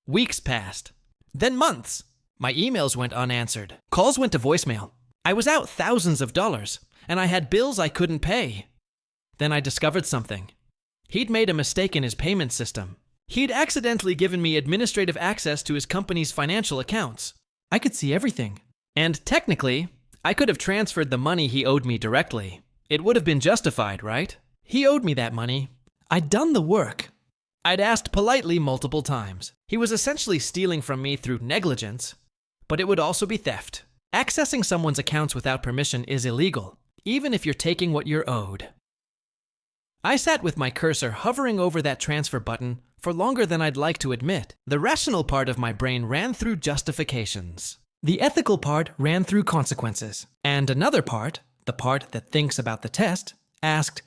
Weeks passed, then months. My emails went unanswered. Calls went to voicemail. I was out thousands of dollars, and I had bills I couldn't pay. Then I discovered something. He'd made a mistake in his payment system. He'd accidentally given me administrative access to his company's financial accounts. I could see everything. And technically, I could have transferred the money he owed me directly. It would have been justified, right? He owed me that money. I'd done the work. I'd asked politely multiple times. He was essentially stealing from me through negligence, but it would also be theft. Accessing someone's accounts without permission is illegal, even if you're taking what you're owed. I sat with my cursor hovering over that transfer button for longer than I'd like to admit. The rational part of my brain ran through justifications. The ethical part ran through consequences. And another part, the part that thinks about the test, asked,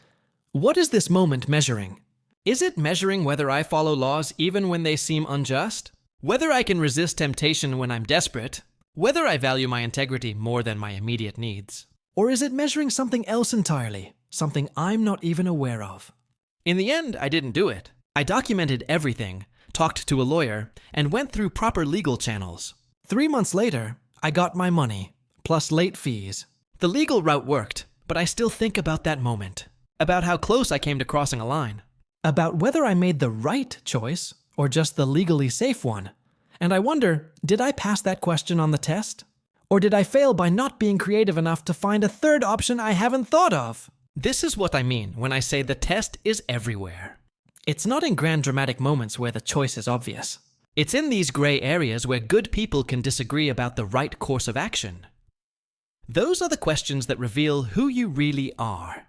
what is this moment measuring? Is it measuring whether I follow laws even when they seem unjust? Whether I can resist temptation when I'm desperate? Whether I value my integrity more than my immediate needs? Or is it measuring something else entirely, something I'm not even aware of? In the end, I didn't do it. I documented everything, talked to a lawyer, and went through proper legal channels. 3 months later, I got my money, plus late fees. The legal route worked, but I still think about that moment, about how close I came to crossing a line, about whether I made the right choice or just the legally safe one. And I wonder, did I pass that question on the test? Or did I fail by not being creative enough to find a third option I haven't thought of? This is what I mean when I say the test is everywhere. It's not in grand dramatic moments where the choice is obvious. It's in these gray areas where good people can disagree about the right course of action. Those are the questions that reveal who you really are.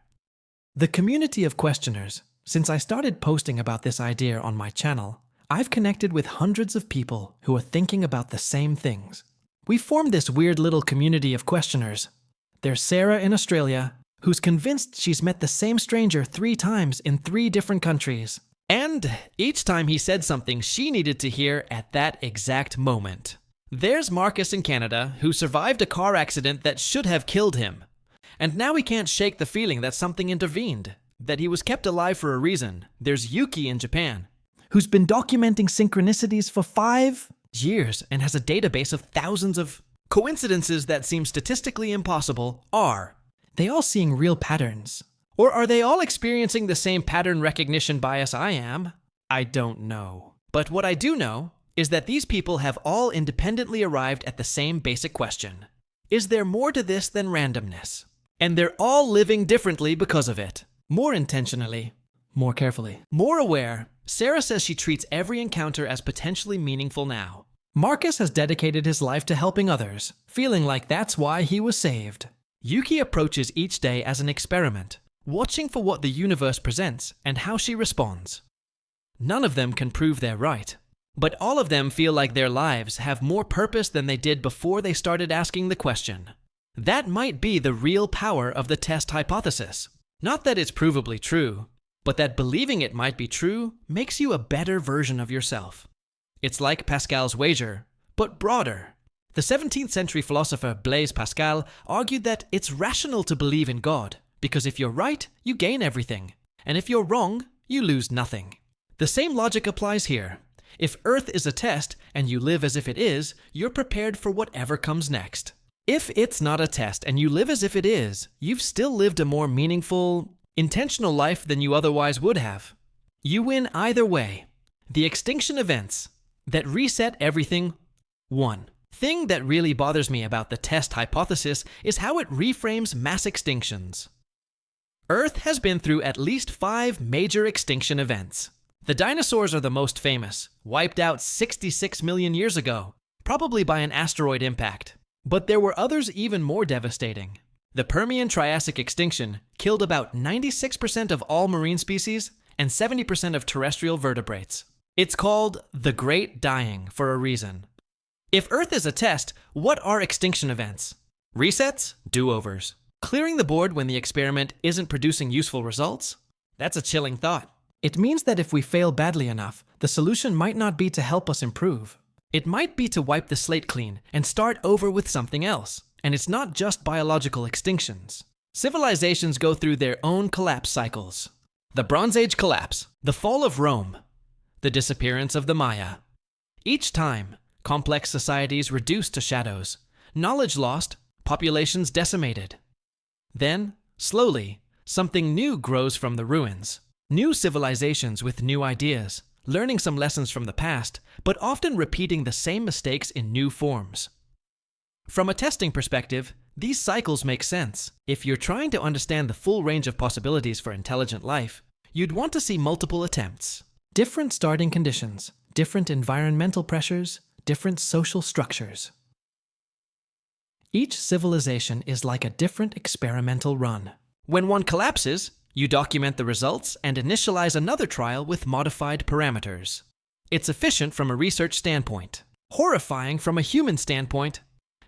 The community of questioners, since I started posting about this idea on my channel, I've connected with hundreds of people who are thinking about the same things. We formed this weird little community of questioners. There's Sarah in Australia, who's convinced she's met the same stranger 3 times in 3 different countries. And each time he said something she needed to hear at that exact moment. There's Marcus in Canada, who survived a car accident that should have killed him. And now he can't shake the feeling that something intervened, that he was kept alive for a reason. There's Yuki in Japan, who's been documenting synchronicities for 5 years and has a database of thousands of coincidences that seem statistically impossible. Are they all seeing real patterns? Or are they all experiencing the same pattern recognition bias I am? I don't know. But what I do know is that these people have all independently arrived at the same basic question. Is there more to this than randomness? And they're all living differently because of it. More intentionally, more carefully, more aware. Sarah says she treats every encounter as potentially meaningful now. Marcus has dedicated his life to helping others, feeling like that's why he was saved. Yuki approaches each day as an experiment, watching for what the universe presents and how she responds. None of them can prove they're right, but all of them feel like their lives have more purpose than they did before they started asking the question. That might be the real power of the test hypothesis. Not that it's provably true, but that believing it might be true makes you a better version of yourself. It's like Pascal's wager, but broader. The 17th century philosopher Blaise Pascal argued that it's rational to believe in God, because if you're right, you gain everything, and if you're wrong, you lose nothing. The same logic applies here. If Earth is a test and you live as if it is, you're prepared for whatever comes next. If it's not a test and you live as if it is, you've still lived a more meaningful, intentional life than you otherwise would have. You win either way. The extinction events that reset everything. 1. Thing that really bothers me about the test hypothesis is how it reframes mass extinctions. Earth has been through at least 5 major extinction events. The dinosaurs are the most famous, wiped out 66 million years ago, probably by an asteroid impact. But there were others even more devastating. The Permian-Triassic extinction killed about 96% of all marine species and 70% of terrestrial vertebrates. It's called the Great Dying for a reason. If Earth is a test, what are extinction events? Resets? Do-overs. Clearing the board when the experiment isn't producing useful results? That's a chilling thought. It means that if we fail badly enough, the solution might not be to help us improve. It might be to wipe the slate clean and start over with something else. And it's not just biological extinctions. Civilizations go through their own collapse cycles. The Bronze Age collapse, the fall of Rome, the disappearance of the Maya. Each time, complex societies reduced to shadows, knowledge lost, populations decimated. Then, slowly, something new grows from the ruins. New civilizations with new ideas, learning some lessons from the past, but often repeating the same mistakes in new forms. From a testing perspective, these cycles make sense. If you're trying to understand the full range of possibilities for intelligent life, you'd want to see multiple attempts. Different starting conditions, different environmental pressures, different social structures. Each civilization is like a different experimental run. When one collapses, you document the results and initialize another trial with modified parameters. It's efficient from a research standpoint, horrifying from a human standpoint,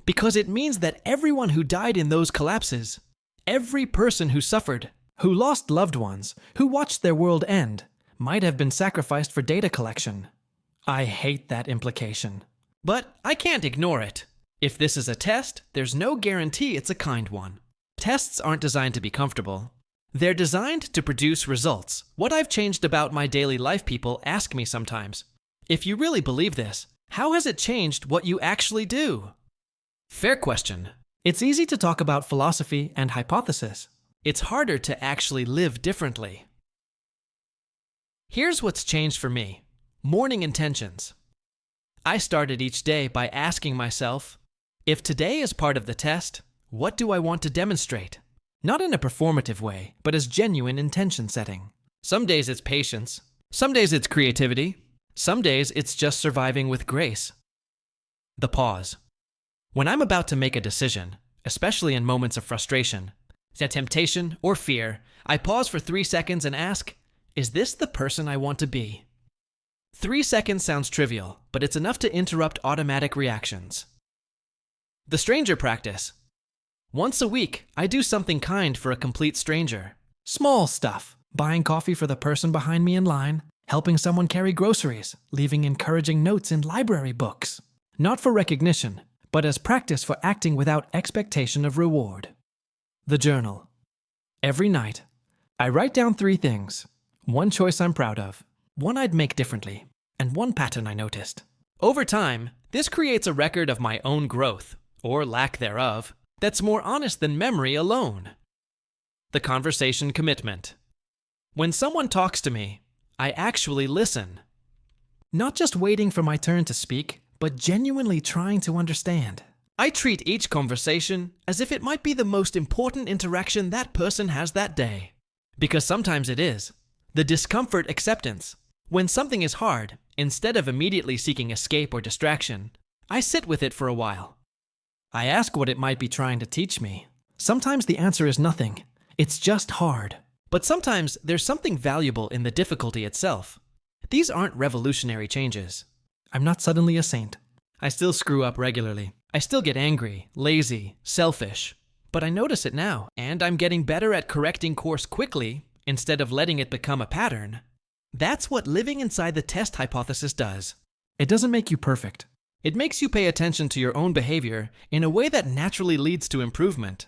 because it means that everyone who died in those collapses, every person who suffered, who lost loved ones, who watched their world end, might have been sacrificed for data collection. I hate that implication. But I can't ignore it. If this is a test, there's no guarantee it's a kind one. Tests aren't designed to be comfortable. They're designed to produce results. What I've changed about my daily life, people ask me sometimes. If you really believe this, how has it changed what you actually do? Fair question. It's easy to talk about philosophy and hypothesis. It's harder to actually live differently. Here's what's changed for me. Morning intentions. I started each day by asking myself, if today is part of the test, what do I want to demonstrate? Not in a performative way, but as genuine intention setting. Some days it's patience. Some days it's creativity. Some days it's just surviving with grace. The pause. When I'm about to make a decision, especially in moments of frustration, the temptation or fear, I pause for 3 seconds and ask, is this the person I want to be? 3 seconds sounds trivial, but it's enough to interrupt automatic reactions. The stranger practice. Once a week, I do something kind for a complete stranger. Small stuff. Buying coffee for the person behind me in line, helping someone carry groceries, leaving encouraging notes in library books. Not for recognition, but as practice for acting without expectation of reward. The journal. Every night, I write down 3 things. 1 choice I'm proud of, 1 I'd make differently, and 1 pattern I noticed. Over time, this creates a record of my own growth, or lack thereof, that's more honest than memory alone. The conversation commitment. When someone talks to me, I actually listen. Not just waiting for my turn to speak, but genuinely trying to understand. I treat each conversation as if it might be the most important interaction that person has that day. Because sometimes it is. The discomfort acceptance. When something is hard, instead of immediately seeking escape or distraction, I sit with it for a while. I ask what it might be trying to teach me. Sometimes the answer is nothing. It's just hard. But sometimes there's something valuable in the difficulty itself. These aren't revolutionary changes. I'm not suddenly a saint. I still screw up regularly. I still get angry, lazy, selfish. But I notice it now, and I'm getting better at correcting course quickly instead of letting it become a pattern. That's what living inside the test hypothesis does. It doesn't make you perfect, It makes you pay attention to your own behavior in a way that naturally leads to improvement.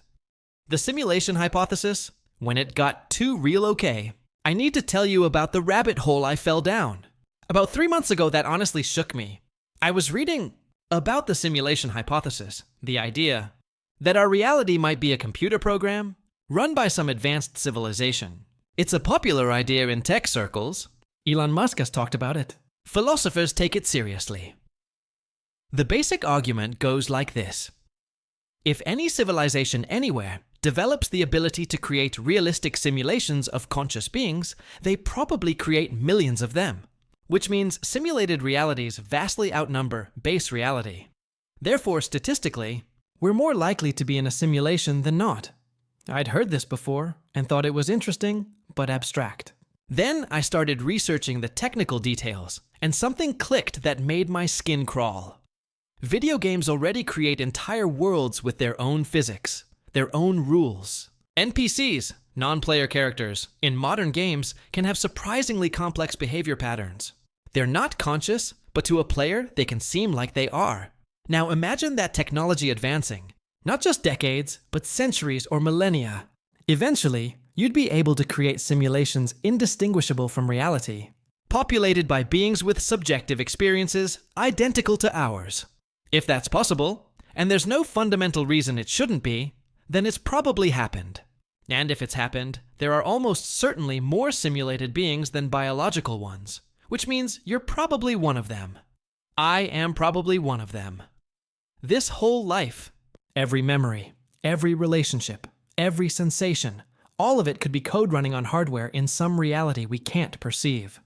The simulation hypothesis, when it got too real okay, I need to tell you about the rabbit hole I fell down. About 3 months ago, that honestly shook me. I was reading about the simulation hypothesis, the idea that our reality might be a computer program run by some advanced civilization. It's a popular idea in tech circles. Elon Musk has talked about it. Philosophers take it seriously. The basic argument goes like this. If any civilization anywhere develops the ability to create realistic simulations of conscious beings, they probably create millions of them, which means simulated realities vastly outnumber base reality. Therefore, statistically, we're more likely to be in a simulation than not. I'd heard this before and thought it was interesting, but abstract. Then I started researching the technical details, and something clicked that made my skin crawl. Video games already create entire worlds with their own physics, their own rules. NPCs, non-player characters, in modern games can have surprisingly complex behavior patterns. They're not conscious, but to a player, they can seem like they are. Now imagine that technology advancing, not just decades, but centuries or millennia. Eventually, you'd be able to create simulations indistinguishable from reality, populated by beings with subjective experiences identical to ours. If that's possible, and there's no fundamental reason it shouldn't be, then it's probably happened. And if it's happened, there are almost certainly more simulated beings than biological ones, which means you're probably one of them. I am probably one of them. This whole life, every memory, every relationship, every sensation, all of it could be code running on hardware in some reality we can't perceive.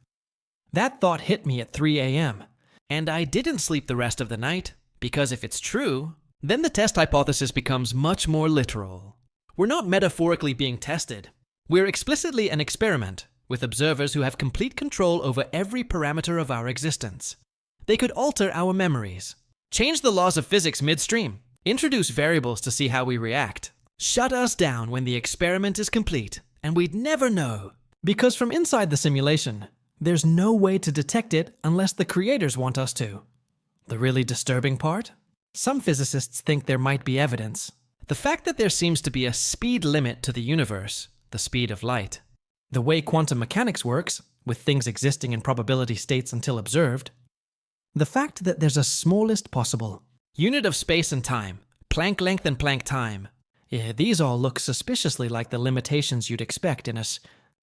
That thought hit me at 3 a.m., and I didn't sleep the rest of the night, because if it's true, then the test hypothesis becomes much more literal. We're not metaphorically being tested. We're explicitly an experiment, with observers who have complete control over every parameter of our existence. They could alter our memories, change the laws of physics midstream, introduce variables to see how we react, shut us down when the experiment is complete, and we'd never know. Because from inside the simulation, there's no way to detect it unless the creators want us to. The really disturbing part? Some physicists think there might be evidence. The fact that there seems to be a speed limit to the universe, the speed of light. The way quantum mechanics works, with things existing in probability states until observed. The fact that there's a smallest possible unit of space and time, Planck length and Planck time. Yeah, these all look suspiciously like the limitations you'd expect in a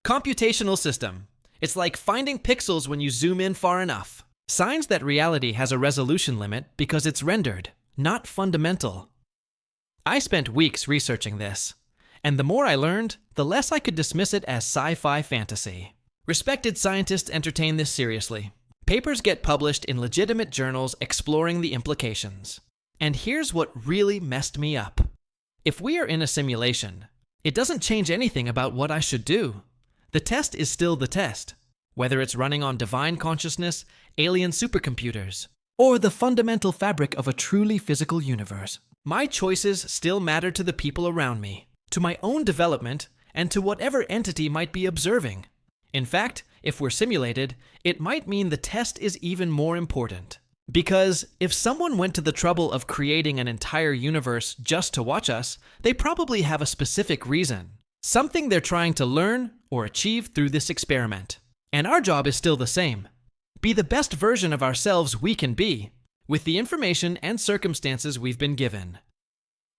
computational system. It's like finding pixels when you zoom in far enough. Signs that reality has a resolution limit because it's rendered, not fundamental. I spent weeks researching this, and the more I learned, the less I could dismiss it as sci-fi fantasy. Respected scientists entertain this seriously. Papers get published in legitimate journals exploring the implications. And here's what really messed me up. If we are in a simulation, it doesn't change anything about what I should do. The test is still the test, whether it's running on divine consciousness, alien supercomputers, or the fundamental fabric of a truly physical universe. My choices still matter to the people around me, to my own development, and to whatever entity might be observing. In fact, if we're simulated, it might mean the test is even more important. Because if someone went to the trouble of creating an entire universe just to watch us, they probably have a specific reason. Something they're trying to learn or achieve through this experiment. And our job is still the same. Be the best version of ourselves we can be, with the information and circumstances we've been given.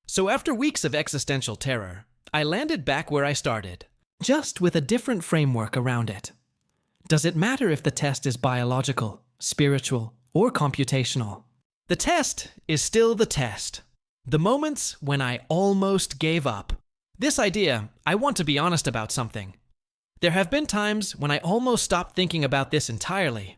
So after weeks of existential terror, I landed back where I started, just with a different framework around it. Does it matter if the test is biological, spiritual, or computational? The test is still the test. The moments when I almost gave up. This idea, I want to be honest about something. There have been times when I almost stopped thinking about this entirely.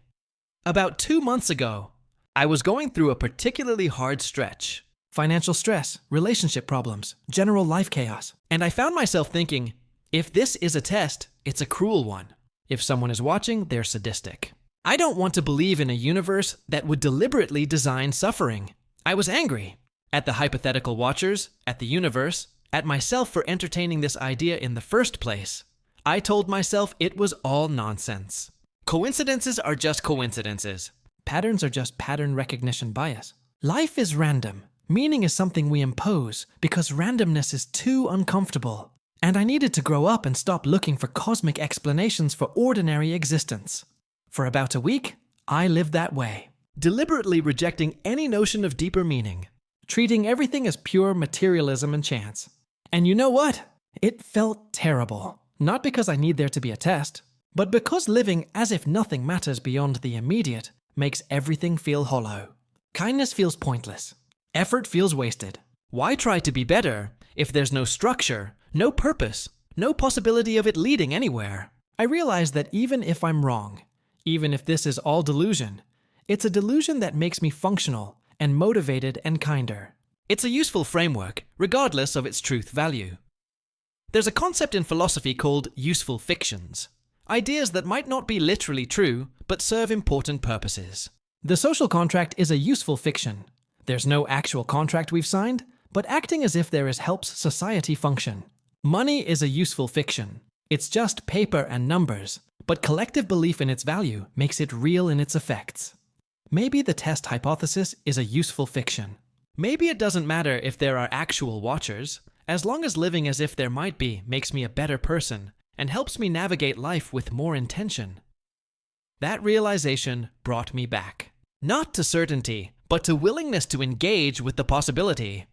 About 2 months ago, I was going through a particularly hard stretch. Financial stress, relationship problems, general life chaos. And I found myself thinking, if this is a test, it's a cruel one. If someone is watching, they're sadistic. I don't want to believe in a universe that would deliberately design suffering. I was angry at the hypothetical watchers, at the universe, at myself for entertaining this idea in the first place. I told myself it was all nonsense. Coincidences are just coincidences. Patterns are just pattern recognition bias. Life is random. Meaning is something we impose because randomness is too uncomfortable. And I needed to grow up and stop looking for cosmic explanations for ordinary existence. For about a week, I lived that way, deliberately rejecting any notion of deeper meaning, treating everything as pure materialism and chance. And you know what? It felt terrible. Not because I need there to be a test, but because living as if nothing matters beyond the immediate makes everything feel hollow. Kindness feels pointless. Effort feels wasted. Why try to be better if there's no structure, no purpose, no possibility of it leading anywhere? I realize that even if I'm wrong, even if this is all delusion, it's a delusion that makes me functional and motivated and kinder. It's a useful framework, regardless of its truth value. There's a concept in philosophy called useful fictions. Ideas that might not be literally true, but serve important purposes. The social contract is a useful fiction. There's no actual contract we've signed, but acting as if there is helps society function. Money is a useful fiction. It's just paper and numbers, but collective belief in its value makes it real in its effects. Maybe the test hypothesis is a useful fiction. Maybe it doesn't matter if there are actual watchers, as long as living as if there might be makes me a better person and helps me navigate life with more intention. That realization brought me back. Not to certainty, but to willingness to engage with the possibility.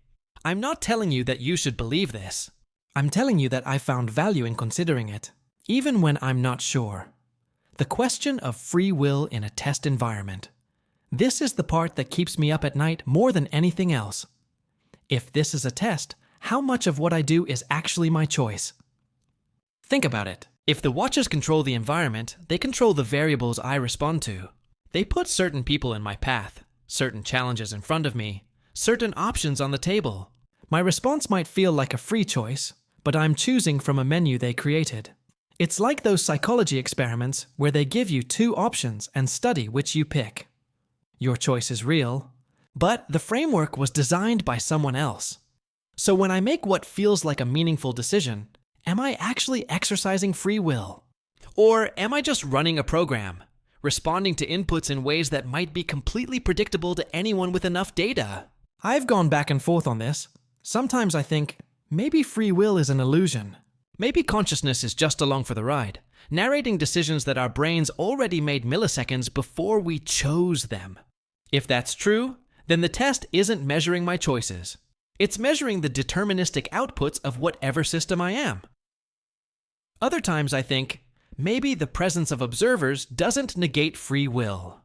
I'm not telling you that you should believe this. I'm telling you that I found value in considering it, even when I'm not sure. The question of free will in a test environment. This is the part that keeps me up at night more than anything else. If this is a test, how much of what I do is actually my choice? Think about it. If the watchers control the environment, they control the variables I respond to. They put certain people in my path, certain challenges in front of me, certain options on the table. My response might feel like a free choice, but I'm choosing from a menu they created. It's like those psychology experiments where they give you 2 options and study which you pick. Your choice is real, but the framework was designed by someone else. So when I make what feels like a meaningful decision, am I actually exercising free will? Or am I just running a program, responding to inputs in ways that might be completely predictable to anyone with enough data? I've gone back and forth on this. Sometimes I think, maybe free will is an illusion. Maybe consciousness is just along for the ride, narrating decisions that our brains already made milliseconds before we chose them. If that's true, then the test isn't measuring my choices. It's measuring the deterministic outputs of whatever system I am. Other times I think, maybe the presence of observers doesn't negate free will.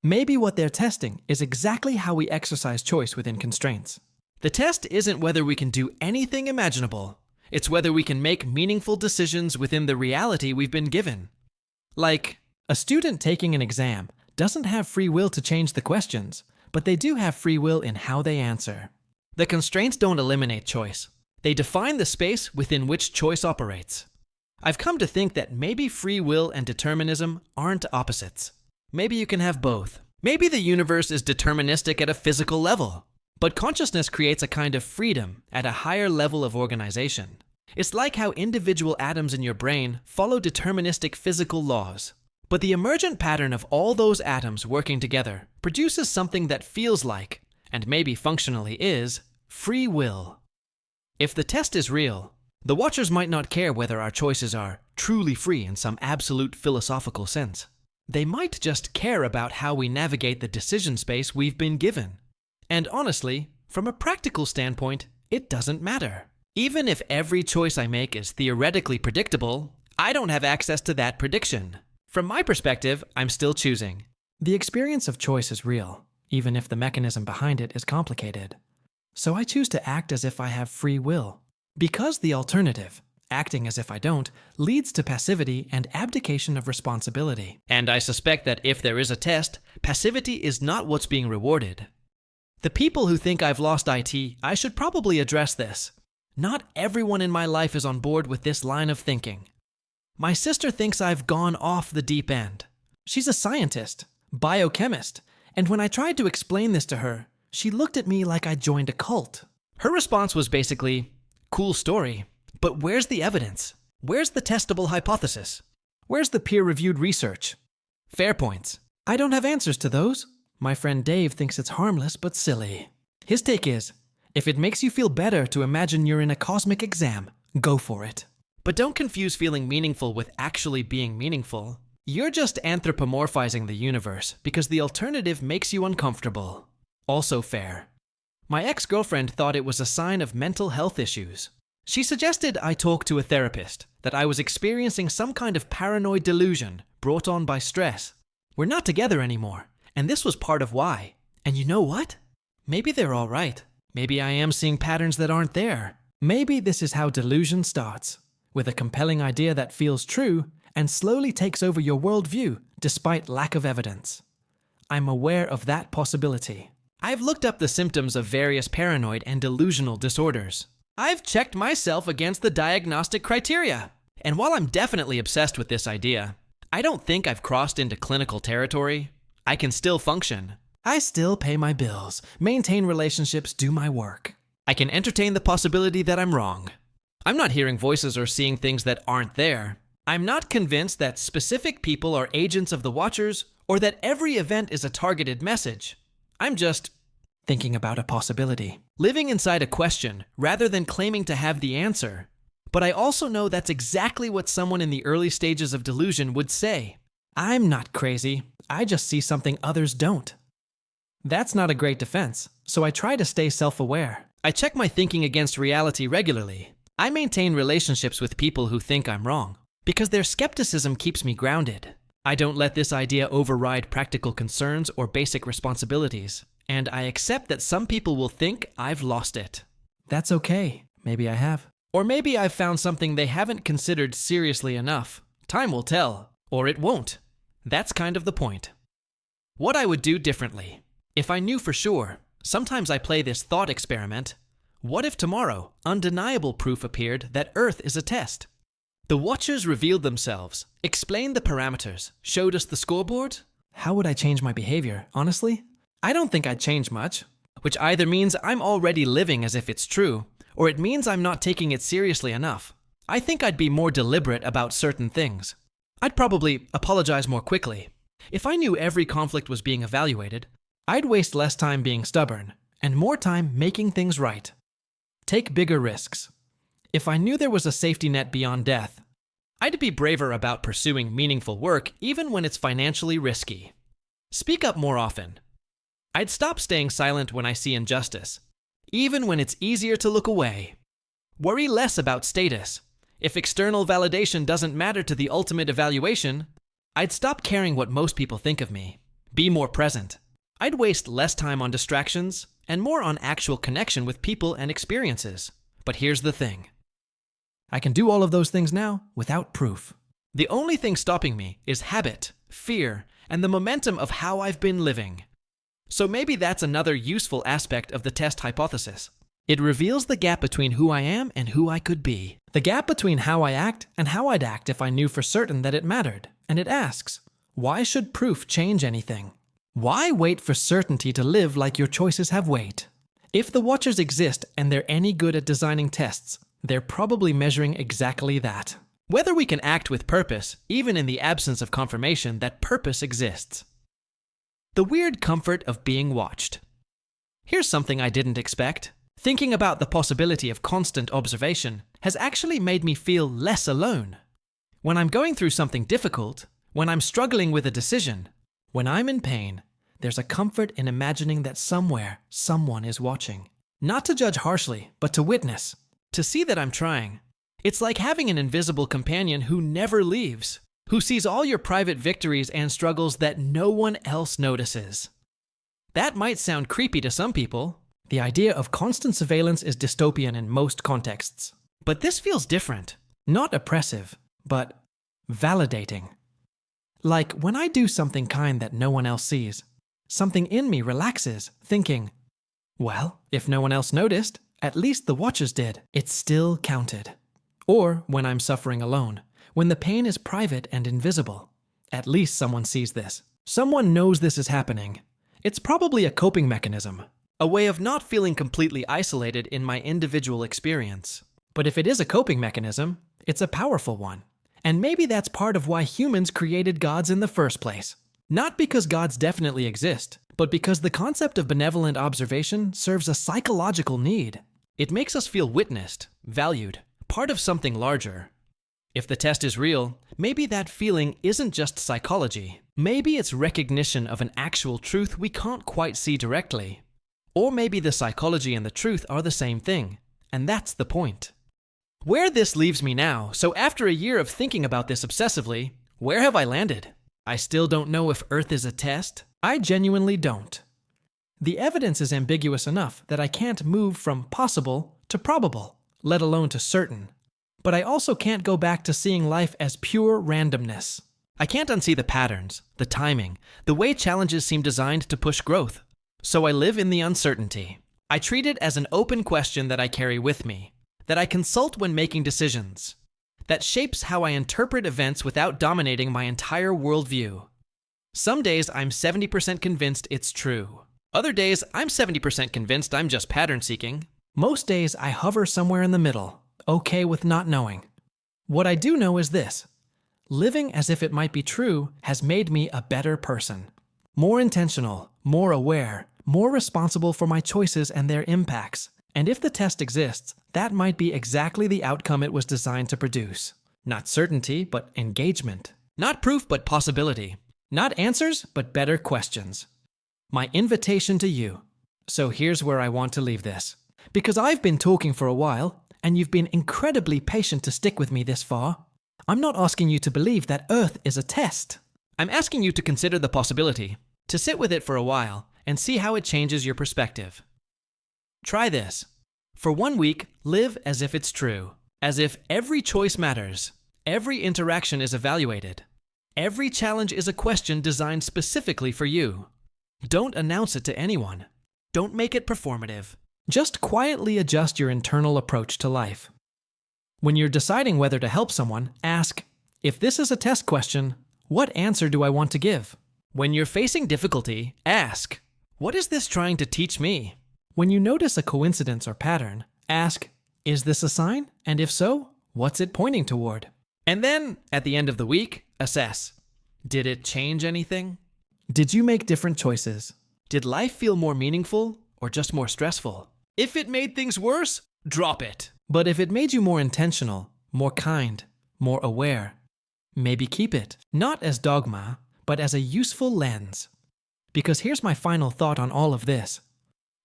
Maybe what they're testing is exactly how we exercise choice within constraints. The test isn't whether we can do anything imaginable. It's whether we can make meaningful decisions within the reality we've been given. Like, a student taking an exam doesn't have free will to change the questions, but they do have free will in how they answer. The constraints don't eliminate choice. They define the space within which choice operates. I've come to think that maybe free will and determinism aren't opposites. Maybe you can have both. Maybe the universe is deterministic at a physical level, but consciousness creates a kind of freedom at a higher level of organization. It's like how individual atoms in your brain follow deterministic physical laws. But the emergent pattern of all those atoms working together produces something that feels like, and maybe functionally is, free will. If the test is real, the watchers might not care whether our choices are truly free in some absolute philosophical sense. They might just care about how we navigate the decision space we've been given. And honestly, from a practical standpoint, it doesn't matter. Even if every choice I make is theoretically predictable, I don't have access to that prediction. From my perspective, I'm still choosing. The experience of choice is real, even if the mechanism behind it is complicated. So I choose to act as if I have free will. Because the alternative, acting as if I don't, leads to passivity and abdication of responsibility. And I suspect that if there is a test, passivity is not what's being rewarded. The people who think I've lost IT, I should probably address this. Not everyone in my life is on board with this line of thinking. My sister thinks I've gone off the deep end. She's a scientist, biochemist, and when I tried to explain this to her, she looked at me like I'd joined a cult. Her response was basically, "Cool story, but where's the evidence? Where's the testable hypothesis? Where's the peer-reviewed research?" Fair points. I don't have answers to those. My friend Dave thinks it's harmless but silly. His take is, if it makes you feel better to imagine you're in a cosmic exam, go for it. But don't confuse feeling meaningful with actually being meaningful. You're just anthropomorphizing the universe because the alternative makes you uncomfortable. Also fair. My ex-girlfriend thought it was a sign of mental health issues. She suggested I talk to a therapist, that I was experiencing some kind of paranoid delusion brought on by stress. We're not together anymore, and this was part of why. And you know what? Maybe they're all right. Maybe I am seeing patterns that aren't there. Maybe this is how delusion starts, with a compelling idea that feels true and slowly takes over your worldview despite lack of evidence. I'm aware of that possibility. I've looked up the symptoms of various paranoid and delusional disorders. I've checked myself against the diagnostic criteria. And while I'm definitely obsessed with this idea, I don't think I've crossed into clinical territory. I can still function. I still pay my bills, maintain relationships, do my work. I can entertain the possibility that I'm wrong. I'm not hearing voices or seeing things that aren't there. I'm not convinced that specific people are agents of the Watchers or that every event is a targeted message. I'm just thinking about a possibility, living inside a question rather than claiming to have the answer. But I also know that's exactly what someone in the early stages of delusion would say. I'm not crazy, I just see something others don't. That's not a great defense, so I try to stay self-aware. I check my thinking against reality regularly. I maintain relationships with people who think I'm wrong, because their skepticism keeps me grounded. I don't let this idea override practical concerns or basic responsibilities, and I accept that some people will think I've lost it. That's okay. Maybe I have. Or maybe I've found something they haven't considered seriously enough. Time will tell, or it won't. That's kind of the point. What I would do differently. If I knew for sure, sometimes I play this thought experiment. What if tomorrow undeniable proof appeared that Earth is a test? The Watchers revealed themselves, explained the parameters, showed us the scoreboard. How would I change my behavior, honestly? I don't think I'd change much, which either means I'm already living as if it's true, or it means I'm not taking it seriously enough. I think I'd be more deliberate about certain things. I'd probably apologize more quickly. If I knew every conflict was being evaluated, I'd waste less time being stubborn and more time making things right. Take bigger risks. If I knew there was a safety net beyond death, I'd be braver about pursuing meaningful work even when it's financially risky. Speak up more often. I'd stop staying silent when I see injustice, even when it's easier to look away. Worry less about status. If external validation doesn't matter to the ultimate evaluation, I'd stop caring what most people think of me. Be more present. I'd waste less time on distractions and more on actual connection with people and experiences. But here's the thing. I can do all of those things now without proof. The only thing stopping me is habit, fear, and the momentum of how I've been living. So maybe that's another useful aspect of the test hypothesis. It reveals the gap between who I am and who I could be. The gap between how I act and how I'd act if I knew for certain that it mattered. And it asks, why should proof change anything? Why wait for certainty to live like your choices have weight? If the Watchers exist and they're any good at designing tests, they're probably measuring exactly that. Whether we can act with purpose, even in the absence of confirmation that purpose exists. The weird comfort of being watched. Here's something I didn't expect. Thinking about the possibility of constant observation has actually made me feel less alone. When I'm going through something difficult, when I'm struggling with a decision, when I'm in pain, there's a comfort in imagining that somewhere, someone is watching. Not to judge harshly, but to witness. To see that I'm trying. It's like having an invisible companion who never leaves, who sees all your private victories and struggles that no one else notices. That might sound creepy to some people. The idea of constant surveillance is dystopian in most contexts. But this feels different. Not oppressive, but validating. Like when I do something kind that no one else sees, something in me relaxes, thinking, well, if no one else noticed, at least the Watchers did. It still counted. Or when I'm suffering alone, when the pain is private and invisible. At least someone sees this. Someone knows this is happening. It's probably a coping mechanism, a way of not feeling completely isolated in my individual experience. But if it is a coping mechanism, it's a powerful one. And maybe that's part of why humans created gods in the first place. Not because gods definitely exist, but because the concept of benevolent observation serves a psychological need. It makes us feel witnessed, valued, part of something larger. If the test is real, maybe that feeling isn't just psychology. Maybe it's recognition of an actual truth we can't quite see directly. Or maybe the psychology and the truth are the same thing, and that's the point. Where this leaves me now, so after a year of thinking about this obsessively, where have I landed? I still don't know if Earth is a test. I genuinely don't. The evidence is ambiguous enough that I can't move from possible to probable, let alone to certain. But I also can't go back to seeing life as pure randomness. I can't unsee the patterns, the timing, the way challenges seem designed to push growth. So I live in the uncertainty. I treat it as an open question that I carry with me, that I consult when making decisions, that shapes how I interpret events without dominating my entire worldview. Some days I'm 70% convinced it's true. Other days I'm 70% convinced I'm just pattern seeking. Most days I hover somewhere in the middle, okay with not knowing. What I do know is this: living as if it might be true has made me a better person. More intentional, more aware, more responsible for my choices and their impacts. And if the test exists, that might be exactly the outcome it was designed to produce. Not certainty, but engagement. Not proof, but possibility. Not answers, but better questions. My invitation to you. So here's where I want to leave this. Because I've been talking for a while, and you've been incredibly patient to stick with me this far. I'm not asking you to believe that Earth is a test. I'm asking you to consider the possibility, to sit with it for a while, and see how it changes your perspective. Try this. For 1 week, live as if it's true. As if every choice matters. Every interaction is evaluated. Every challenge is a question designed specifically for you. Don't announce it to anyone. Don't make it performative. Just quietly adjust your internal approach to life. When you're deciding whether to help someone, ask, if this is a test question, what answer do I want to give? When you're facing difficulty, ask, what is this trying to teach me? When you notice a coincidence or pattern, ask, is this a sign? And if so, what's it pointing toward? And then, at the end of the week, assess. Did it change anything? Did you make different choices? Did life feel more meaningful or just more stressful? If it made things worse, drop it. But if it made you more intentional, more kind, more aware, maybe keep it, not as dogma, but as a useful lens. Because here's my final thought on all of this.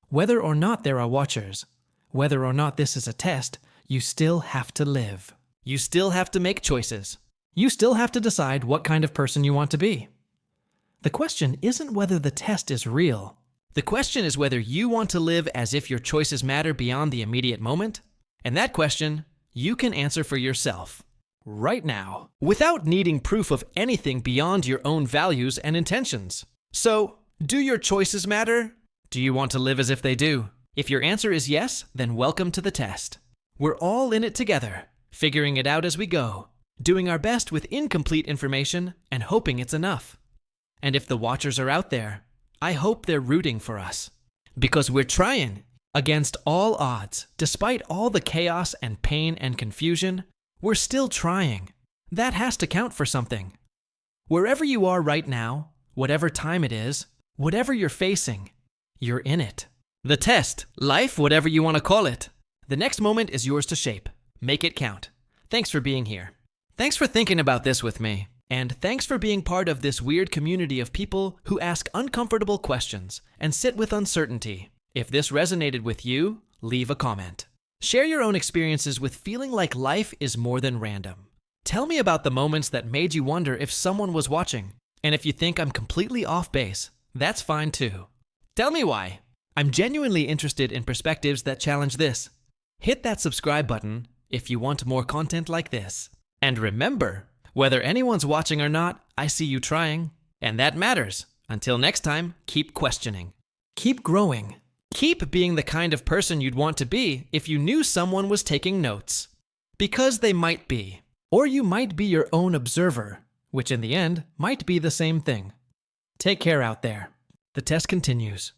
Whether or not there are watchers, whether or not this is a test, you still have to live. You still have to make choices. You still have to decide what kind of person you want to be. The question isn't whether the test is real. The question is whether you want to live as if your choices matter beyond the immediate moment. And that question, you can answer for yourself, right now, without needing proof of anything beyond your own values and intentions. So, do your choices matter? Do you want to live as if they do? If your answer is yes, then welcome to the test. We're all in it together, figuring it out as we go, doing our best with incomplete information and hoping it's enough. And if the watchers are out there, I hope they're rooting for us. Because we're trying. Against all odds, despite all the chaos and pain and confusion, we're still trying. That has to count for something. Wherever you are right now, whatever time it is, whatever you're facing, you're in it. The test, life, whatever you want to call it. The next moment is yours to shape. Make it count. Thanks for being here. Thanks for thinking about this with me. And thanks for being part of this weird community of people who ask uncomfortable questions and sit with uncertainty. If this resonated with you, leave a comment. Share your own experiences with feeling like life is more than random. Tell me about the moments that made you wonder if someone was watching. And if you think I'm completely off base, that's fine too. Tell me why. I'm genuinely interested in perspectives that challenge this. Hit that subscribe button if you want more content like this. And remember, whether anyone's watching or not, I see you trying. And that matters. Until next time, keep questioning. Keep growing. Keep being the kind of person you'd want to be if you knew someone was taking notes. Because they might be. Or you might be your own observer, which in the end might be the same thing. Take care out there. The test continues.